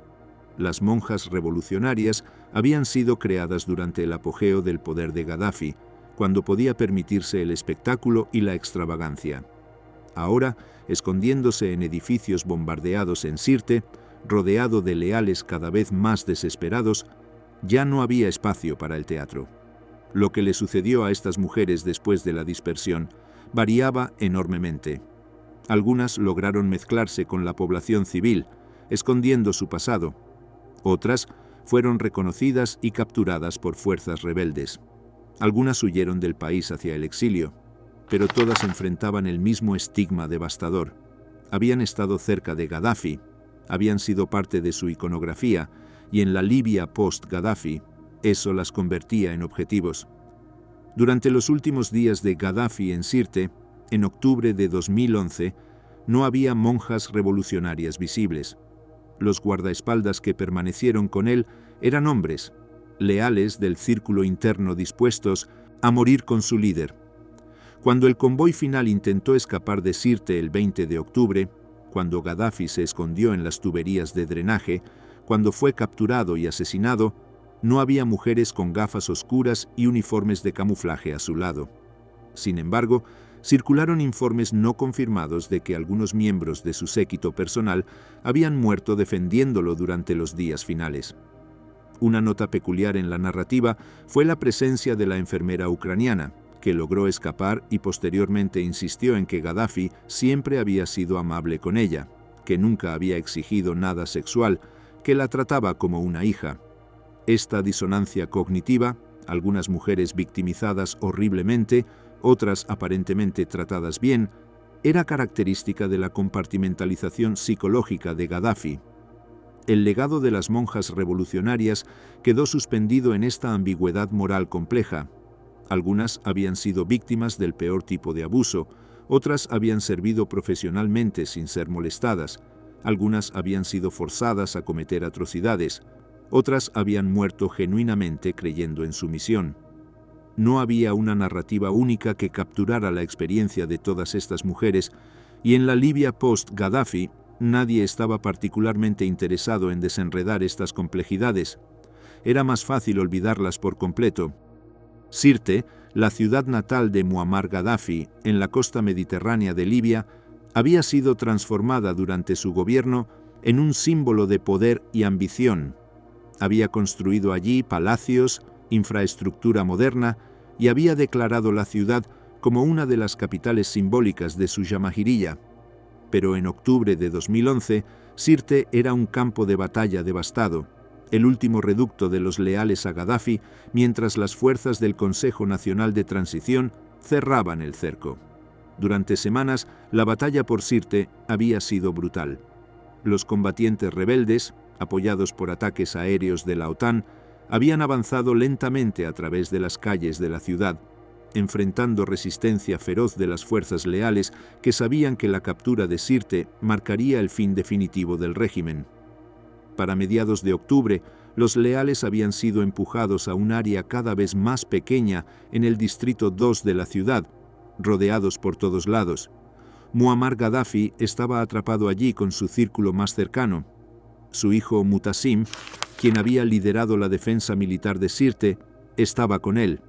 Las monjas revolucionarias habían sido creadas durante el apogeo del poder de Gaddafi, cuando podía permitirse el espectáculo y la extravagancia. Ahora, escondiéndose en edificios bombardeados en Sirte, rodeado de leales cada vez más desesperados, ya no había espacio para el teatro. Lo que le sucedió a estas mujeres después de la dispersión variaba enormemente. Algunas lograron mezclarse con la población civil, escondiendo su pasado. Otras fueron reconocidas y capturadas por fuerzas rebeldes. Algunas huyeron del país hacia el exilio, pero todas enfrentaban el mismo estigma devastador. Habían estado cerca de Gaddafi, habían sido parte de su iconografía, y en la Libia post-Gaddafi, eso las convertía en objetivos. Durante los últimos días de Gaddafi en Sirte, en octubre de 2011, no había monjas revolucionarias visibles. Los guardaespaldas que permanecieron con él eran hombres, leales del círculo interno dispuestos a morir con su líder. Cuando el convoy final intentó escapar de Sirte el 20 de octubre, cuando Gaddafi se escondió en las tuberías de drenaje, cuando fue capturado y asesinado, no había mujeres con gafas oscuras y uniformes de camuflaje a su lado. Sin embargo, circularon informes no confirmados de que algunos miembros de su séquito personal habían muerto defendiéndolo durante los días finales. Una nota peculiar en la narrativa fue la presencia de la enfermera ucraniana, que logró escapar y posteriormente insistió en que Gaddafi siempre había sido amable con ella, que nunca había exigido nada sexual, que la trataba como una hija. Esta disonancia cognitiva, algunas mujeres victimizadas horriblemente, otras aparentemente tratadas bien, era característica de la compartimentalización psicológica de Gaddafi. El legado de las monjas revolucionarias quedó suspendido en esta ambigüedad moral compleja. Algunas habían sido víctimas del peor tipo de abuso, otras habían servido profesionalmente sin ser molestadas, algunas habían sido forzadas a cometer atrocidades, otras habían muerto genuinamente creyendo en su misión. No había una narrativa única que capturara la experiencia de todas estas mujeres, y en la Libia post-Gaddafi nadie estaba particularmente interesado en desenredar estas complejidades. Era más fácil olvidarlas por completo. Sirte, la ciudad natal de Muammar Gaddafi, en la costa mediterránea de Libia, había sido transformada durante su gobierno en un símbolo de poder y ambición. Había construido allí palacios, infraestructura moderna, y había declarado la ciudad como una de las capitales simbólicas de su Jamahiriya. Pero en octubre de 2011, Sirte era un campo de batalla devastado, el último reducto de los leales a Gaddafi, mientras las fuerzas del Consejo Nacional de Transición cerraban el cerco. Durante semanas, la batalla por Sirte había sido brutal. Los combatientes rebeldes, apoyados por ataques aéreos de la OTAN, habían avanzado lentamente a través de las calles de la ciudad, enfrentando resistencia feroz de las fuerzas leales que sabían que la captura de Sirte marcaría el fin definitivo del régimen. Para mediados de octubre, los leales habían sido empujados a un área cada vez más pequeña en el distrito 2 de la ciudad, rodeados por todos lados. Muammar Gaddafi estaba atrapado allí con su círculo más cercano. Su hijo Mutasim, quien había liderado la defensa militar de Sirte, estaba con él.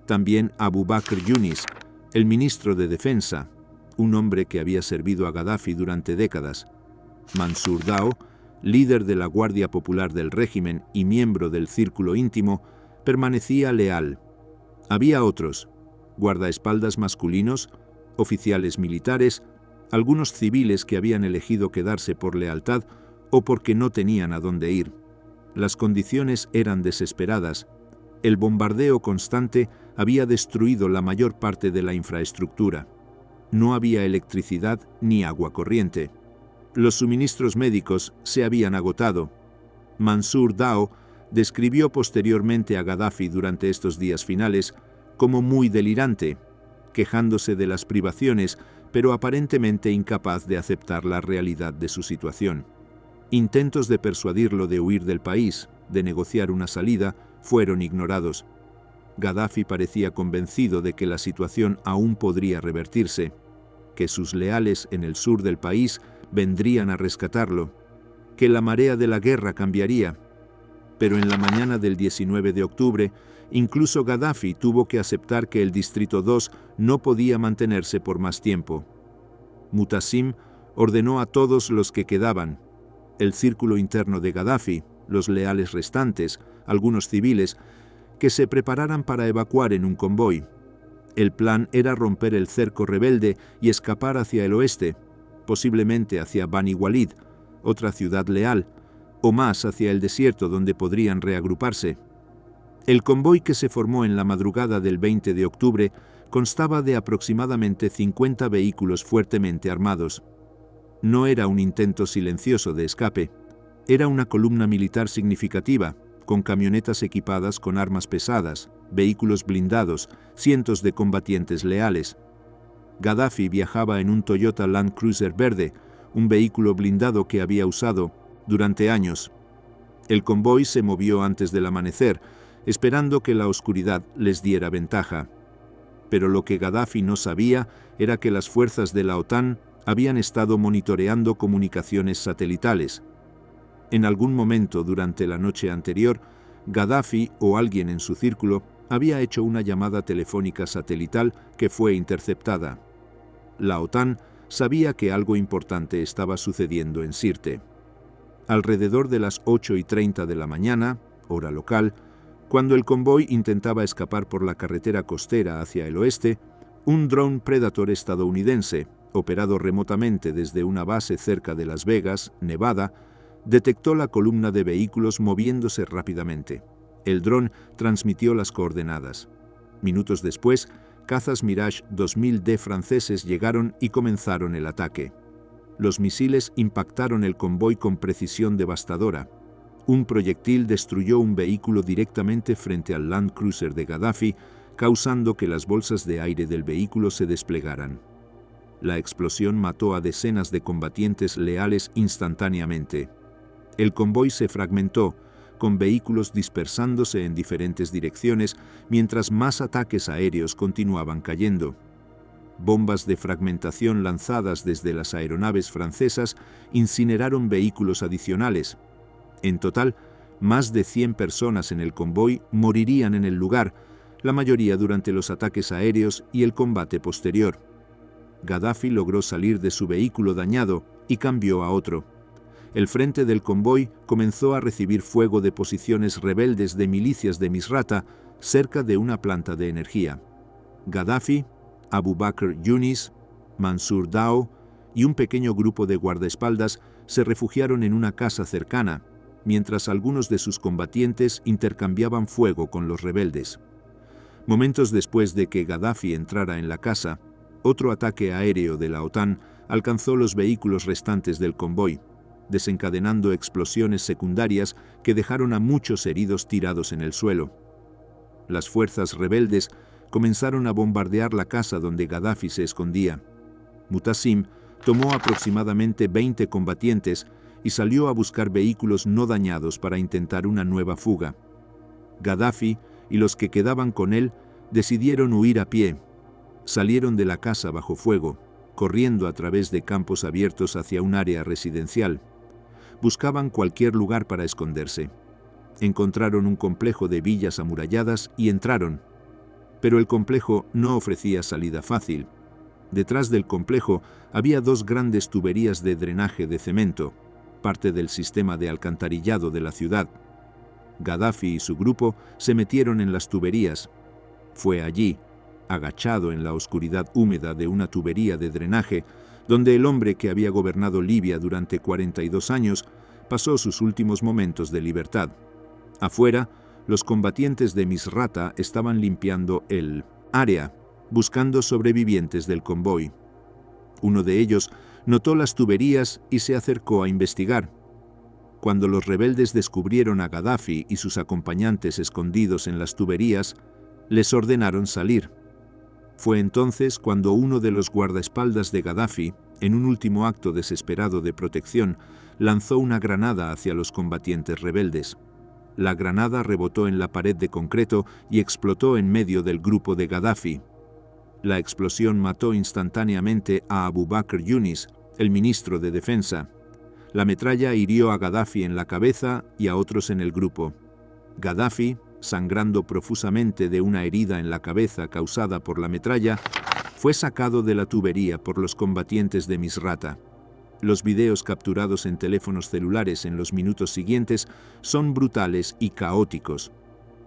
También Abu Bakr Yunis, el ministro de Defensa, un hombre que había servido a Gaddafi durante décadas. Mansur Dao, líder de la Guardia Popular del régimen y miembro del círculo íntimo, permanecía leal. Había otros, guardaespaldas masculinos, oficiales militares, algunos civiles que habían elegido quedarse por lealtad o porque no tenían a dónde ir. Las condiciones eran desesperadas. El bombardeo constante había destruido la mayor parte de la infraestructura. No había electricidad ni agua corriente. Los suministros médicos se habían agotado. Mansur Dao describió posteriormente a Gaddafi durante estos días finales como muy delirante, quejándose de las privaciones, pero aparentemente incapaz de aceptar la realidad de su situación. Intentos de persuadirlo de huir del país, de negociar una salida, fueron ignorados. Gaddafi parecía convencido de que la situación aún podría revertirse, que sus leales en el sur del país vendrían a rescatarlo, que la marea de la guerra cambiaría. Pero en la mañana del 19 de octubre, incluso Gaddafi tuvo que aceptar que el Distrito 2 no podía mantenerse por más tiempo. Mutasim ordenó a todos los que quedaban, el círculo interno de Gaddafi, los leales restantes, algunos civiles, que se prepararan para evacuar en un convoy. El plan era romper el cerco rebelde y escapar hacia el oeste, posiblemente hacia Bani Walid, otra ciudad leal, o más hacia el desierto donde podrían reagruparse. El convoy que se formó en la madrugada del 20 de octubre constaba de aproximadamente 50 vehículos fuertemente armados. No era un intento silencioso de escape, era una columna militar significativa, con camionetas equipadas con armas pesadas, vehículos blindados, cientos de combatientes leales. Gaddafi viajaba en un Toyota Land Cruiser verde, un vehículo blindado que había usado durante años. El convoy se movió antes del amanecer, esperando que la oscuridad les diera ventaja. Pero lo que Gaddafi no sabía era que las fuerzas de la OTAN habían estado monitoreando comunicaciones satelitales. En algún momento durante la noche anterior, Gaddafi o alguien en su círculo había hecho una llamada telefónica satelital que fue interceptada. La OTAN sabía que algo importante estaba sucediendo en Sirte. Alrededor de las 8:30 de la mañana, hora local, cuando el convoy intentaba escapar por la carretera costera hacia el oeste, un dron Predator estadounidense, operado remotamente desde una base cerca de Las Vegas, Nevada, detectó la columna de vehículos moviéndose rápidamente. El dron transmitió las coordenadas. Minutos después, cazas Mirage 2000D franceses llegaron y comenzaron el ataque. Los misiles impactaron el convoy con precisión devastadora. Un proyectil destruyó un vehículo directamente frente al Land Cruiser de Gaddafi, causando que las bolsas de aire del vehículo se desplegaran. La explosión mató a decenas de combatientes leales instantáneamente. El convoy se fragmentó, con vehículos dispersándose en diferentes direcciones mientras más ataques aéreos continuaban cayendo. Bombas de fragmentación lanzadas desde las aeronaves francesas incineraron vehículos adicionales. En total, más de 100 personas en el convoy morirían en el lugar, la mayoría durante los ataques aéreos y el combate posterior. Gaddafi logró salir de su vehículo dañado y cambió a otro. El frente del convoy comenzó a recibir fuego de posiciones rebeldes de milicias de Misrata cerca de una planta de energía. Gaddafi, Abu Bakr Yunis, Mansur Dao y un pequeño grupo de guardaespaldas se refugiaron en una casa cercana, mientras algunos de sus combatientes intercambiaban fuego con los rebeldes. Momentos después de que Gaddafi entrara en la casa, otro ataque aéreo de la OTAN alcanzó los vehículos restantes del convoy, desencadenando explosiones secundarias que dejaron a muchos heridos tirados en el suelo. Las fuerzas rebeldes comenzaron a bombardear la casa donde Gaddafi se escondía. Mutasim tomó aproximadamente 20 combatientes y salió a buscar vehículos no dañados para intentar una nueva fuga. Gaddafi y los que quedaban con él decidieron huir a pie. Salieron de la casa bajo fuego, corriendo a través de campos abiertos hacia un área residencial. Buscaban cualquier lugar para esconderse. Encontraron un complejo de villas amuralladas y entraron. Pero el complejo no ofrecía salida fácil. Detrás del complejo había 2 grandes tuberías de drenaje de cemento, parte del sistema de alcantarillado de la ciudad. Gaddafi y su grupo se metieron en las tuberías. Fue allí, agachado en la oscuridad húmeda de una tubería de drenaje, donde el hombre que había gobernado Libia durante 42 años pasó sus últimos momentos de libertad. Afuera, los combatientes de Misrata estaban limpiando el área, buscando sobrevivientes del convoy. Uno de ellos notó las tuberías y se acercó a investigar. Cuando los rebeldes descubrieron a Gaddafi y sus acompañantes escondidos en las tuberías, les ordenaron salir. Fue entonces cuando uno de los guardaespaldas de Gaddafi, en un último acto desesperado de protección, lanzó una granada hacia los combatientes rebeldes. La granada rebotó en la pared de concreto y explotó en medio del grupo de Gaddafi. La explosión mató instantáneamente a Abu Bakr Yunis, el ministro de Defensa. La metralla hirió a Gaddafi en la cabeza y a otros en el grupo. Gaddafi, sangrando profusamente de una herida en la cabeza causada por la metralla, fue sacado de la tubería por los combatientes de Misrata. Los videos capturados en teléfonos celulares en los minutos siguientes son brutales y caóticos.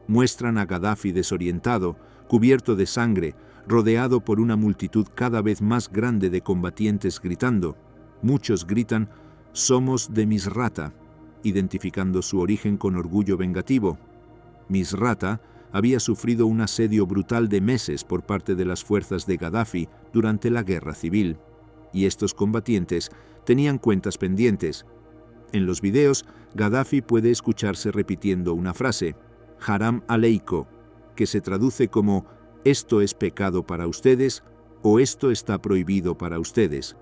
Muestran a Gaddafi desorientado, cubierto de sangre, rodeado por una multitud cada vez más grande de combatientes gritando. Muchos gritan: «Somos de Misrata», identificando su origen con orgullo vengativo. Misrata había sufrido un asedio brutal de meses por parte de las fuerzas de Gaddafi durante la guerra civil, y estos combatientes tenían cuentas pendientes. En los videos, Gaddafi puede escucharse repitiendo una frase, «Haram aleiko», que se traduce como «esto es pecado para ustedes» o «esto está prohibido para ustedes».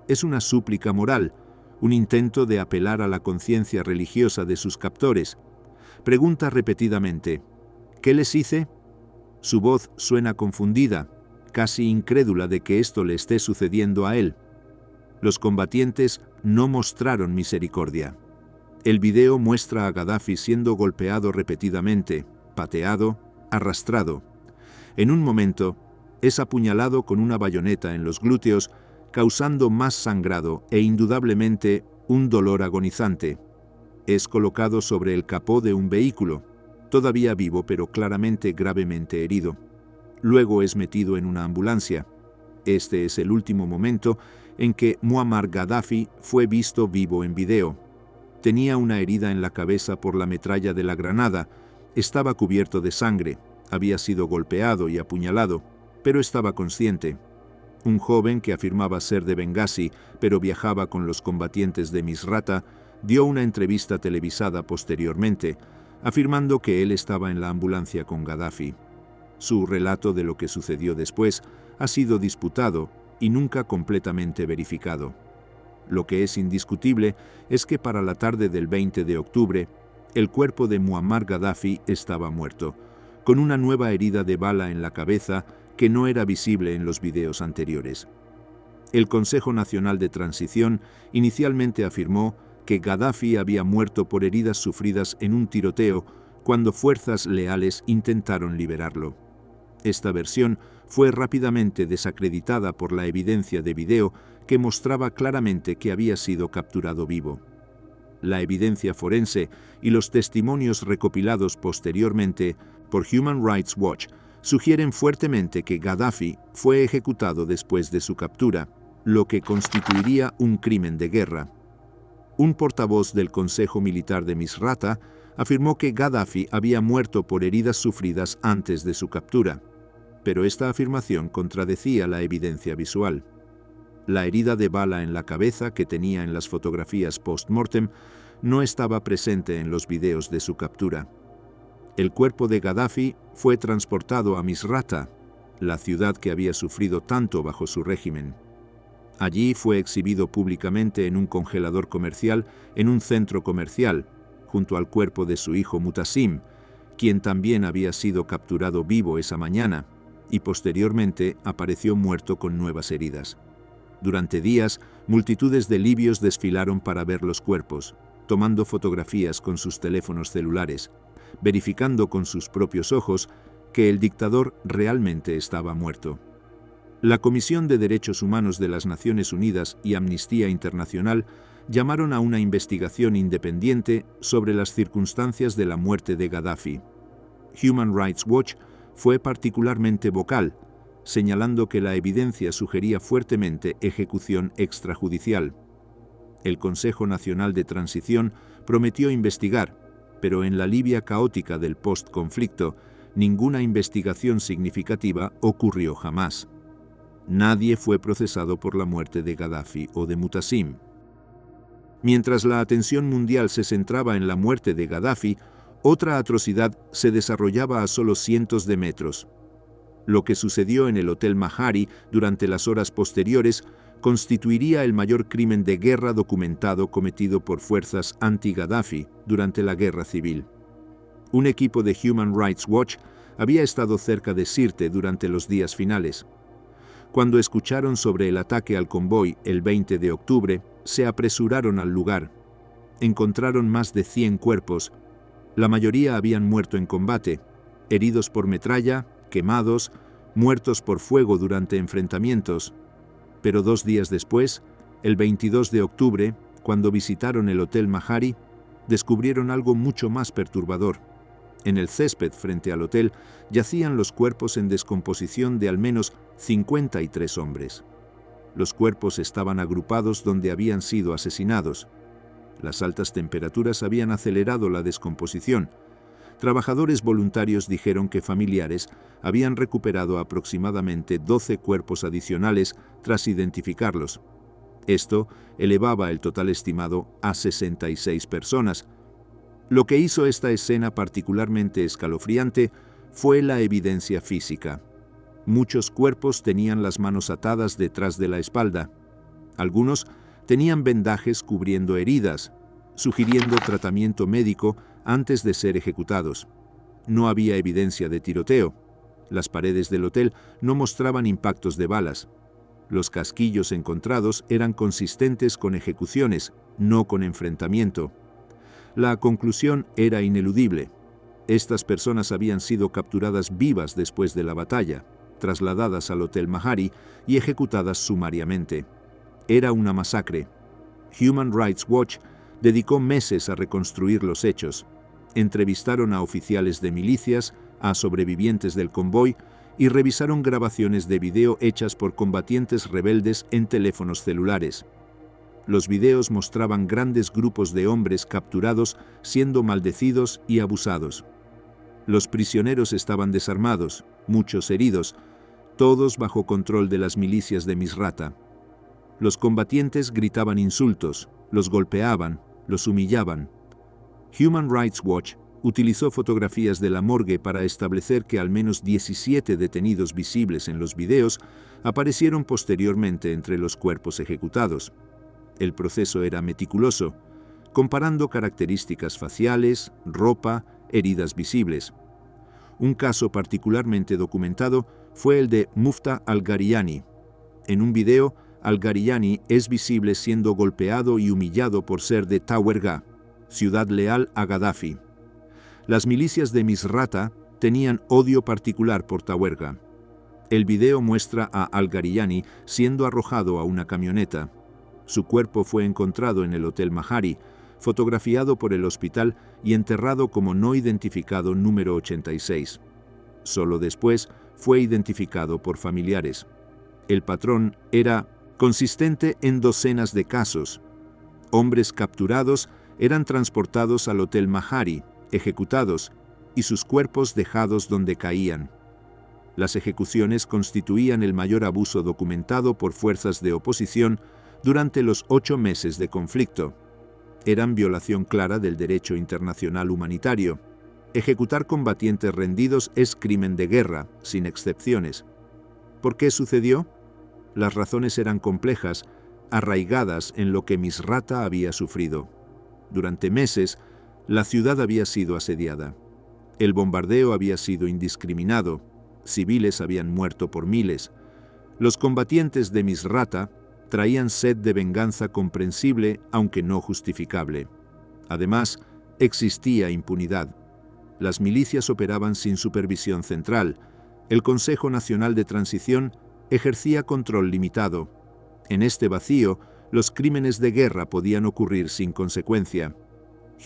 Es una súplica moral, un intento de apelar a la conciencia religiosa de sus captores. Pregunta repetidamente, ¿qué les hice? Su voz suena confundida, casi incrédula de que esto le esté sucediendo a él. Los combatientes no mostraron misericordia. El video muestra a Gaddafi siendo golpeado repetidamente, pateado, arrastrado. En un momento, es apuñalado con una bayoneta en los glúteos, causando más sangrado e indudablemente un dolor agonizante. Es colocado sobre el capó de un vehículo, todavía vivo pero claramente gravemente herido. Luego es metido en una ambulancia. Este es el último momento en que Muammar Gaddafi fue visto vivo en video. Tenía una herida en la cabeza por la metralla de la granada, estaba cubierto de sangre, había sido golpeado y apuñalado, pero estaba consciente. Un joven que afirmaba ser de Bengasi, pero viajaba con los combatientes de Misrata, dio una entrevista televisada posteriormente, afirmando que él estaba en la ambulancia con Gaddafi. Su relato de lo que sucedió después ha sido disputado y nunca completamente verificado. Lo que es indiscutible es que para la tarde del 20 de octubre, el cuerpo de Muammar Gaddafi estaba muerto, con una nueva herida de bala en la cabeza que no era visible en los videos anteriores. El Consejo Nacional de Transición inicialmente afirmó que Gaddafi había muerto por heridas sufridas en un tiroteo cuando fuerzas leales intentaron liberarlo. Esta versión fue rápidamente desacreditada por la evidencia de video que mostraba claramente que había sido capturado vivo. La evidencia forense y los testimonios recopilados posteriormente por Human Rights Watch sugieren fuertemente que Gaddafi fue ejecutado después de su captura, lo que constituiría un crimen de guerra. Un portavoz del Consejo Militar de Misrata afirmó que Gaddafi había muerto por heridas sufridas antes de su captura, pero esta afirmación contradecía la evidencia visual. La herida de bala en la cabeza que tenía en las fotografías post-mortem no estaba presente en los videos de su captura. El cuerpo de Gaddafi fue transportado a Misrata, la ciudad que había sufrido tanto bajo su régimen. Allí fue exhibido públicamente en un congelador comercial en un centro comercial, junto al cuerpo de su hijo Mutasim, quien también había sido capturado vivo esa mañana, y posteriormente apareció muerto con nuevas heridas. Durante días, multitudes de libios desfilaron para ver los cuerpos, tomando fotografías con sus teléfonos celulares, verificando con sus propios ojos que el dictador realmente estaba muerto. La Comisión de Derechos Humanos de las Naciones Unidas y Amnistía Internacional llamaron a una investigación independiente sobre las circunstancias de la muerte de Gaddafi. Human Rights Watch fue particularmente vocal, señalando que la evidencia sugería fuertemente ejecución extrajudicial. El Consejo Nacional de Transición prometió investigar, pero en la Libia caótica del post-conflicto, ninguna investigación significativa ocurrió jamás. Nadie fue procesado por la muerte de Gaddafi o de Mutasim. Mientras la atención mundial se centraba en la muerte de Gaddafi, otra atrocidad se desarrollaba a solo cientos de metros. Lo que sucedió en el Hotel Mahari durante las horas posteriores constituiría el mayor crimen de guerra documentado cometido por fuerzas anti-Gaddafi durante la guerra civil. Un equipo de Human Rights Watch había estado cerca de Sirte durante los días finales. Cuando escucharon sobre el ataque al convoy el 20 de octubre, se apresuraron al lugar. Encontraron más de 100 cuerpos. La mayoría habían muerto en combate, heridos por metralla, quemados, muertos por fuego durante enfrentamientos. Pero 2 días después, el 22 de octubre, cuando visitaron el Hotel Mahari, descubrieron algo mucho más perturbador. En el césped frente al hotel yacían los cuerpos en descomposición de al menos 53 hombres. Los cuerpos estaban agrupados donde habían sido asesinados. Las altas temperaturas habían acelerado la descomposición. Trabajadores voluntarios dijeron que familiares habían recuperado aproximadamente 12 cuerpos adicionales tras identificarlos. Esto elevaba el total estimado a 66 personas. Lo que hizo esta escena particularmente escalofriante fue la evidencia física. Muchos cuerpos tenían las manos atadas detrás de la espalda. Algunos tenían vendajes cubriendo heridas, sugiriendo tratamiento médico antes de ser ejecutados. No había evidencia de tiroteo. Las paredes del hotel no mostraban impactos de balas. Los casquillos encontrados eran consistentes con ejecuciones, no con enfrentamiento. La conclusión era ineludible. Estas personas habían sido capturadas vivas después de la batalla, trasladadas al Hotel Mahari y ejecutadas sumariamente. Era una masacre. Human Rights Watch dedicó meses a reconstruir los hechos. Entrevistaron a oficiales de milicias, a sobrevivientes del convoy y revisaron grabaciones de video hechas por combatientes rebeldes en teléfonos celulares. Los videos mostraban grandes grupos de hombres capturados siendo maldecidos y abusados. Los prisioneros estaban desarmados, muchos heridos, todos bajo control de las milicias de Misrata. Los combatientes gritaban insultos, los golpeaban, los humillaban. Human Rights Watch utilizó fotografías de la morgue para establecer que al menos 17 detenidos visibles en los videos aparecieron posteriormente entre los cuerpos ejecutados. El proceso era meticuloso, comparando características faciales, ropa, heridas visibles. Un caso particularmente documentado fue el de Mufta al-Ghariyani. En un video, al-Ghariyani es visible siendo golpeado y humillado por ser de Tawerga, ciudad leal a Gaddafi. Las milicias de Misrata tenían odio particular por Tawerga. El video muestra a al-Ghariyani siendo arrojado a una camioneta. Su cuerpo fue encontrado en el Hotel Mahari, fotografiado por el hospital y enterrado como no identificado número 86. Solo después fue identificado por familiares. El patrón era consistente en docenas de casos. Hombres capturados eran transportados al Hotel Mahari, ejecutados, y sus cuerpos dejados donde caían. Las ejecuciones constituían el mayor abuso documentado por fuerzas de oposición durante los 8 meses de conflicto. Eran violación clara del derecho internacional humanitario. Ejecutar combatientes rendidos es crimen de guerra, sin excepciones. ¿Por qué sucedió? Las razones eran complejas, arraigadas en lo que Misrata había sufrido. Durante meses, la ciudad había sido asediada. El bombardeo había sido indiscriminado. Civiles habían muerto por miles. Los combatientes de Misrata traían sed de venganza comprensible, aunque no justificable. Además, existía impunidad. Las milicias operaban sin supervisión central. El Consejo Nacional de Transición ejercía control limitado. En este vacío, los crímenes de guerra podían ocurrir sin consecuencia.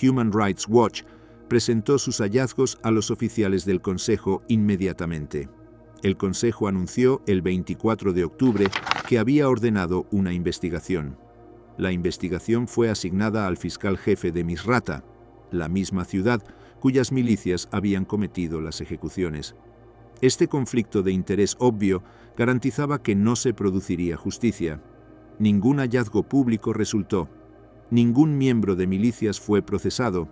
Human Rights Watch presentó sus hallazgos a los oficiales del Consejo inmediatamente. El Consejo anunció el 24 de octubre que había ordenado una investigación. La investigación fue asignada al fiscal jefe de Misrata, la misma ciudad cuyas milicias habían cometido las ejecuciones. Este conflicto de interés obvio garantizaba que no se produciría justicia. Ningún hallazgo público resultó. Ningún miembro de milicias fue procesado.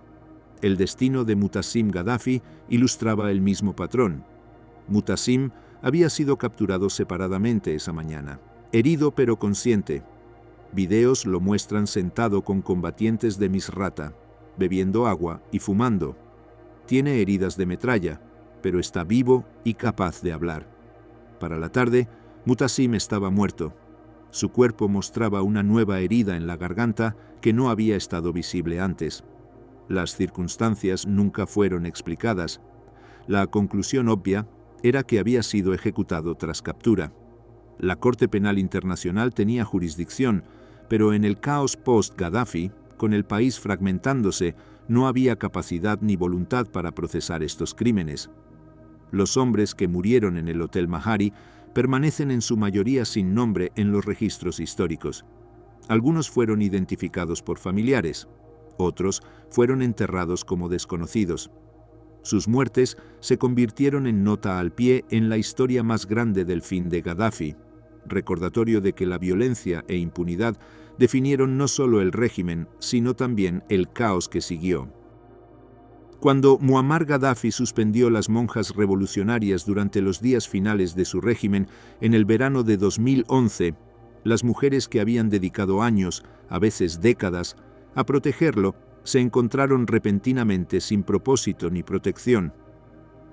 El destino de Mu'tasim Gaddafi ilustraba el mismo patrón. Mu'tasim había sido capturado separadamente esa mañana, herido pero consciente. Videos lo muestran sentado con combatientes de Misrata, bebiendo agua y fumando. Tiene heridas de metralla, pero está vivo y capaz de hablar. Para la tarde, Mu'tasim estaba muerto. Su cuerpo mostraba una nueva herida en la garganta que no había estado visible antes. Las circunstancias nunca fueron explicadas. La conclusión obvia era que había sido ejecutado tras captura. La Corte Penal Internacional tenía jurisdicción, pero en el caos post-Gaddafi, con el país fragmentándose, no había capacidad ni voluntad para procesar estos crímenes. Los hombres que murieron en el Hotel Mahari permanecen en su mayoría sin nombre en los registros históricos. Algunos fueron identificados por familiares, otros fueron enterrados como desconocidos. Sus muertes se convirtieron en nota al pie en la historia más grande del fin de Gaddafi, recordatorio de que la violencia e impunidad definieron no solo el régimen, sino también el caos que siguió. Cuando Muammar Gaddafi suspendió las monjas revolucionarias durante los días finales de su régimen en el verano de 2011, las mujeres que habían dedicado años, a veces décadas, a protegerlo, se encontraron repentinamente sin propósito ni protección.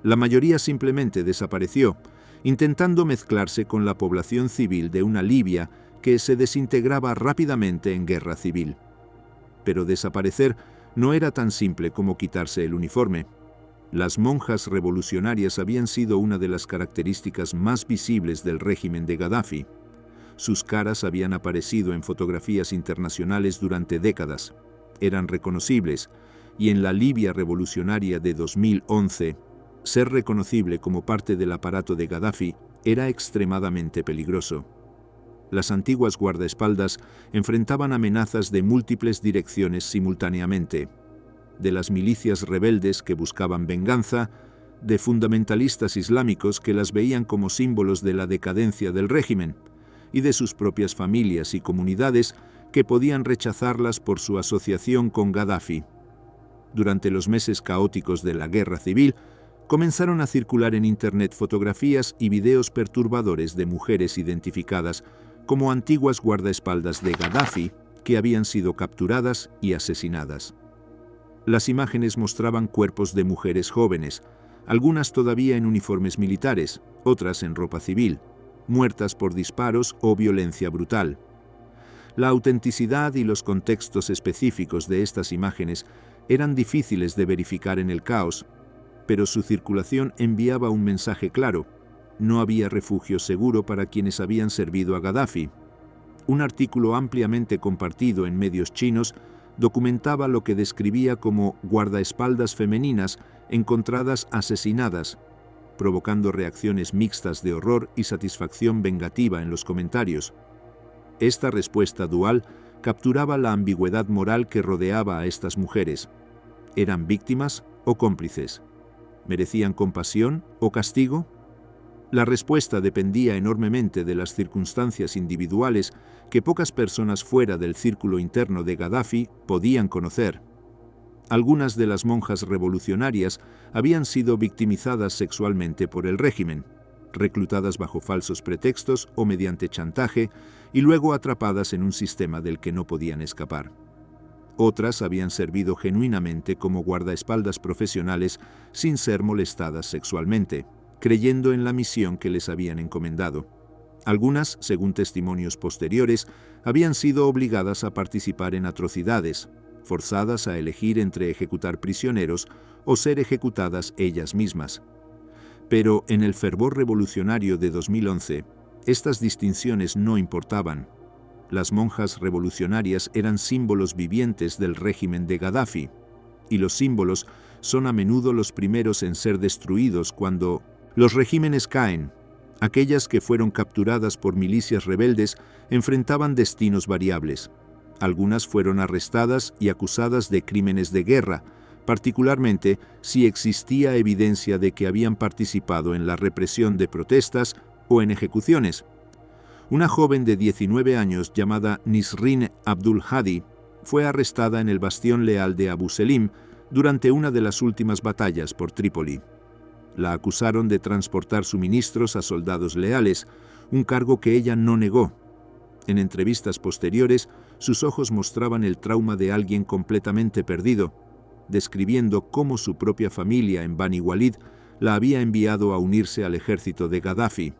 La mayoría simplemente desapareció, intentando mezclarse con la población civil de una Libia que se desintegraba rápidamente en guerra civil. Pero desaparecer no era tan simple como quitarse el uniforme. Las monjas revolucionarias habían sido una de las características más visibles del régimen de Gaddafi. Sus caras habían aparecido en fotografías internacionales durante décadas. Eran reconocibles, y en la Libia revolucionaria de 2011, ser reconocible como parte del aparato de Gaddafi era extremadamente peligroso. Las antiguas guardaespaldas enfrentaban amenazas de múltiples direcciones simultáneamente, de las milicias rebeldes que buscaban venganza, de fundamentalistas islámicos que las veían como símbolos de la decadencia del régimen, y de sus propias familias y comunidades que podían rechazarlas por su asociación con Gaddafi. Durante los meses caóticos de la guerra civil, comenzaron a circular en Internet fotografías y videos perturbadores de mujeres identificadas como antiguas guardaespaldas de Gaddafi que habían sido capturadas y asesinadas. Las imágenes mostraban cuerpos de mujeres jóvenes, algunas todavía en uniformes militares, otras en ropa civil, muertas por disparos o violencia brutal. La autenticidad y los contextos específicos de estas imágenes eran difíciles de verificar en el caos, pero su circulación enviaba un mensaje claro: no había refugio seguro para quienes habían servido a Gaddafi. Un artículo ampliamente compartido en medios chinos documentaba lo que describía como guardaespaldas femeninas encontradas asesinadas, provocando reacciones mixtas de horror y satisfacción vengativa en los comentarios. Esta respuesta dual capturaba la ambigüedad moral que rodeaba a estas mujeres. ¿Eran víctimas o cómplices? ¿Merecían compasión o castigo? La respuesta dependía enormemente de las circunstancias individuales que pocas personas fuera del círculo interno de Gaddafi podían conocer. Algunas de las monjas revolucionarias habían sido victimizadas sexualmente por el régimen. reclutadas bajo falsos pretextos o mediante chantaje, y luego atrapadas en un sistema del que no podían escapar. Otras habían servido genuinamente como guardaespaldas profesionales sin ser molestadas sexualmente, creyendo en la misión que les habían encomendado. Algunas, según testimonios posteriores, habían sido obligadas a participar en atrocidades, forzadas a elegir entre ejecutar prisioneros o ser ejecutadas ellas mismas. Pero en el fervor revolucionario de 2011, estas distinciones no importaban. Las monjas revolucionarias eran símbolos vivientes del régimen de Gaddafi, y los símbolos son a menudo los primeros en ser destruidos cuando los regímenes caen. Aquellas que fueron capturadas por milicias rebeldes enfrentaban destinos variables. Algunas fueron arrestadas y acusadas de crímenes de guerra, particularmente si existía evidencia de que habían participado en la represión de protestas o en ejecuciones. Una joven de 19 años llamada Nisrin Abdul Hadi fue arrestada en el bastión leal de Abu Selim durante una de las últimas batallas por Trípoli. La acusaron de transportar suministros a soldados leales, un cargo que ella no negó. En entrevistas posteriores, sus ojos mostraban el trauma de alguien completamente perdido, describiendo cómo su propia familia en Bani Walid la había enviado a unirse al ejército de Gaddafi.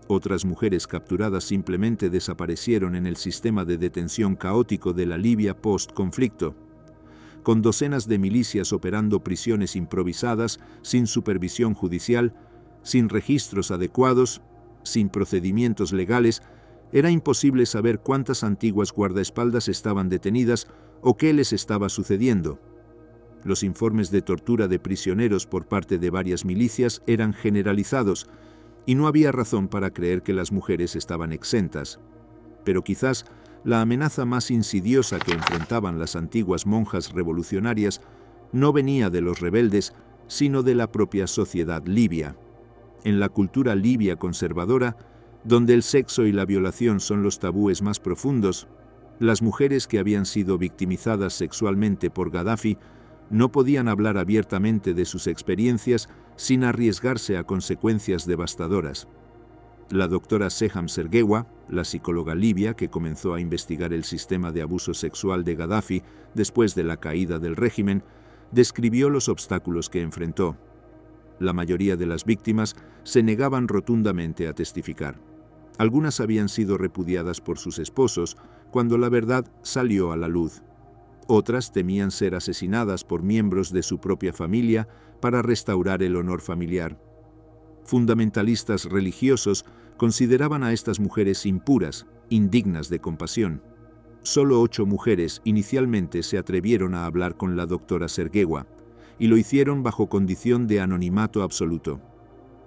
Otras mujeres capturadas simplemente desaparecieron en el sistema de detención caótico de la Libia post-conflicto, con docenas de milicias operando prisiones improvisadas, sin supervisión judicial, sin registros adecuados, sin procedimientos legales. Era imposible saber cuántas antiguas guardaespaldas estaban detenidas o qué les estaba sucediendo. Los informes de tortura de prisioneros por parte de varias milicias eran generalizados, y no había razón para creer que las mujeres estaban exentas. Pero quizás la amenaza más insidiosa que enfrentaban las antiguas monjas revolucionarias no venía de los rebeldes, sino de la propia sociedad libia. En la cultura libia conservadora, donde el sexo y la violación son los tabúes más profundos, las mujeres que habían sido victimizadas sexualmente por Gaddafi no podían hablar abiertamente de sus experiencias sin arriesgarse a consecuencias devastadoras. La doctora Seham Sergewa, la psicóloga libia que comenzó a investigar el sistema de abuso sexual de Gaddafi después de la caída del régimen, describió los obstáculos que enfrentó. La mayoría de las víctimas se negaban rotundamente a testificar. Algunas habían sido repudiadas por sus esposos cuando la verdad salió a la luz. Otras temían ser asesinadas por miembros de su propia familia para restaurar el honor familiar. Fundamentalistas religiosos consideraban a estas mujeres impuras, indignas de compasión. Solo 8 mujeres inicialmente se atrevieron a hablar con la doctora Sergewa, y lo hicieron bajo condición de anonimato absoluto.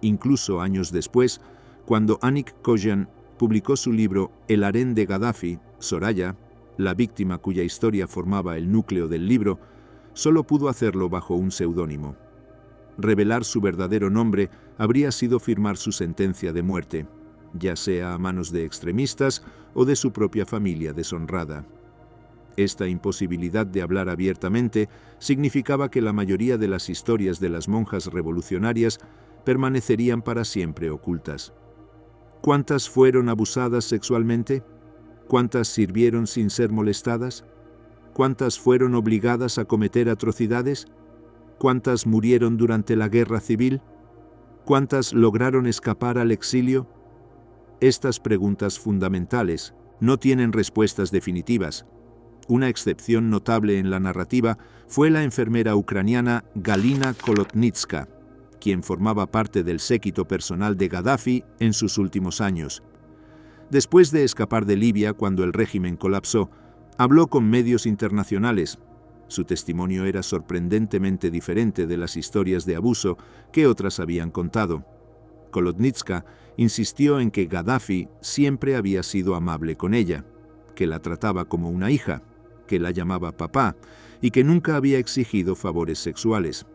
Incluso años después, cuando Anik Kojan publicó su libro El harén de Gaddafi, Soraya, la víctima cuya historia formaba el núcleo del libro, solo pudo hacerlo bajo un seudónimo. Revelar su verdadero nombre habría sido firmar su sentencia de muerte, ya sea a manos de extremistas o de su propia familia deshonrada. Esta imposibilidad de hablar abiertamente significaba que la mayoría de las historias de las monjas revolucionarias permanecerían para siempre ocultas. ¿Cuántas fueron abusadas sexualmente? ¿Cuántas sirvieron sin ser molestadas? ¿Cuántas fueron obligadas a cometer atrocidades? ¿Cuántas murieron durante la guerra civil? ¿Cuántas lograron escapar al exilio? Estas preguntas fundamentales no tienen respuestas definitivas. Una excepción notable en la narrativa fue la enfermera ucraniana Galina Kolotnitska, quien formaba parte del séquito personal de Gaddafi en sus últimos años. Después de escapar de Libia cuando el régimen colapsó, habló con medios internacionales. Su testimonio era sorprendentemente diferente de las historias de abuso que otras habían contado. Kolotnitska insistió en que Gaddafi siempre había sido amable con ella, que la trataba como una hija, que la llamaba papá y que nunca había exigido favores sexuales.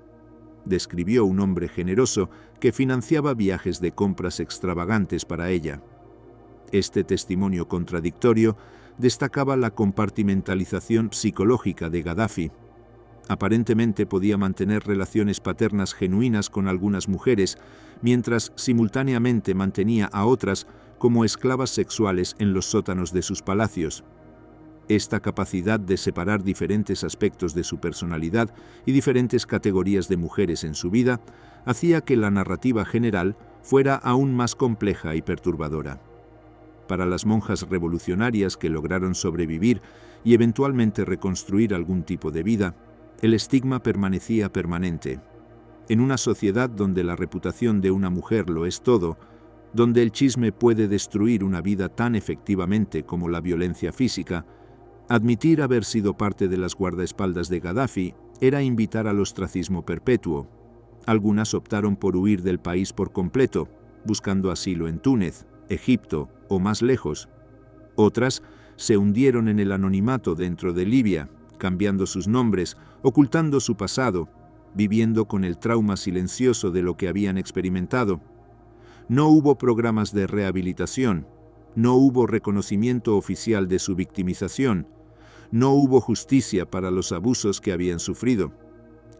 Describió un hombre generoso que financiaba viajes de compras extravagantes para ella. Este testimonio contradictorio destacaba la compartimentalización psicológica de Gaddafi. Aparentemente podía mantener relaciones paternas genuinas con algunas mujeres, mientras simultáneamente mantenía a otras como esclavas sexuales en los sótanos de sus palacios. Esta capacidad de separar diferentes aspectos de su personalidad y diferentes categorías de mujeres en su vida hacía que la narrativa general fuera aún más compleja y perturbadora. Para las monjas revolucionarias que lograron sobrevivir y eventualmente reconstruir algún tipo de vida, el estigma permanecía permanente. En una sociedad donde la reputación de una mujer lo es todo, donde el chisme puede destruir una vida tan efectivamente como la violencia física, admitir haber sido parte de las guardaespaldas de Gaddafi era invitar al ostracismo perpetuo. Algunas optaron por huir del país por completo, buscando asilo en Túnez, Egipto o más lejos. Otras se hundieron en el anonimato dentro de Libia, cambiando sus nombres, ocultando su pasado, viviendo con el trauma silencioso de lo que habían experimentado. No hubo programas de rehabilitación, no hubo reconocimiento oficial de su victimización, no hubo justicia para los abusos que habían sufrido.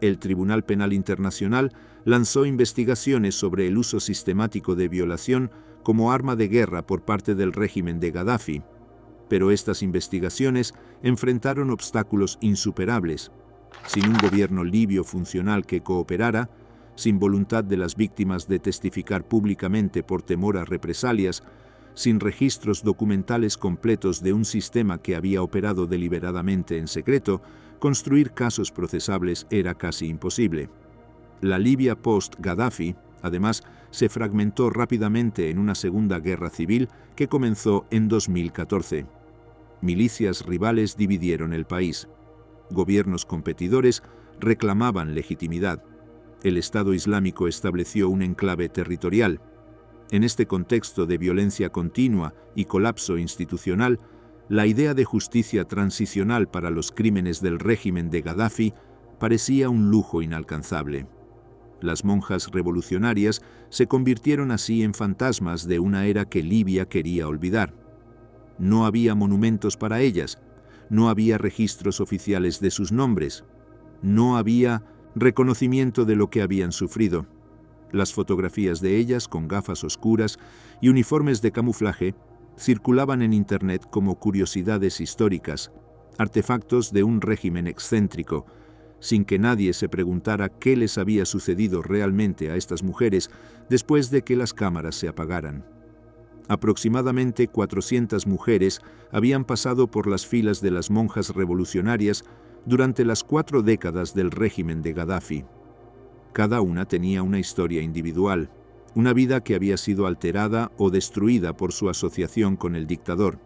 El Tribunal Penal Internacional lanzó investigaciones sobre el uso sistemático de violación como arma de guerra por parte del régimen de Gaddafi, pero estas investigaciones enfrentaron obstáculos insuperables. Sin un gobierno libio funcional que cooperara, sin voluntad de las víctimas de testificar públicamente por temor a represalias, sin registros documentales completos de un sistema que había operado deliberadamente en secreto, construir casos procesables era casi imposible. La Libia post-Gaddafi, además, se fragmentó rápidamente en una segunda guerra civil que comenzó en 2014. Milicias rivales dividieron el país. Gobiernos competidores reclamaban legitimidad. El Estado Islámico estableció un enclave territorial. En este contexto de violencia continua y colapso institucional, la idea de justicia transicional para los crímenes del régimen de Gaddafi parecía un lujo inalcanzable. Las monjas revolucionarias se convirtieron así en fantasmas de una era que Libia quería olvidar. No había monumentos para ellas, no había registros oficiales de sus nombres, no había reconocimiento de lo que habían sufrido. Las fotografías de ellas, con gafas oscuras y uniformes de camuflaje, circulaban en Internet como curiosidades históricas, artefactos de un régimen excéntrico, sin que nadie se preguntara qué les había sucedido realmente a estas mujeres después de que las cámaras se apagaran. Aproximadamente 400 mujeres habían pasado por las filas de las monjas revolucionarias durante las 4 décadas del régimen de Gaddafi. Cada una tenía una historia individual, una vida que había sido alterada o destruida por su asociación con el dictador.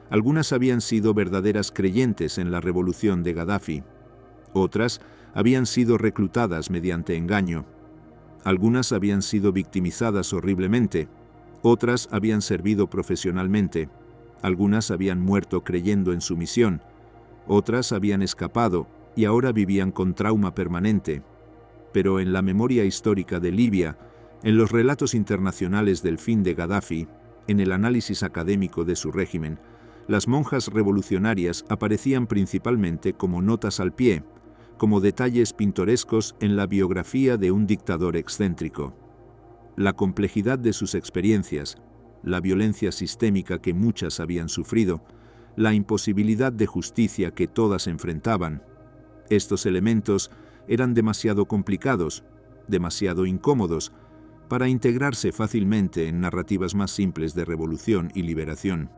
Algunas habían sido verdaderas creyentes en la revolución de Gaddafi. Otras habían sido reclutadas mediante engaño. Algunas habían sido victimizadas horriblemente. Otras habían servido profesionalmente. Algunas habían muerto creyendo en su misión. Otras habían escapado y ahora vivían con trauma permanente. Pero en la memoria histórica de Libia, en los relatos internacionales del fin de Gaddafi, en el análisis académico de su régimen, las monjas revolucionarias aparecían principalmente como notas al pie, como detalles pintorescos en la biografía de un dictador excéntrico. La complejidad de sus experiencias, la violencia sistémica que muchas habían sufrido, la imposibilidad de justicia que todas enfrentaban, estos elementos eran demasiado complicados, demasiado incómodos, para integrarse fácilmente en narrativas más simples de revolución y liberación.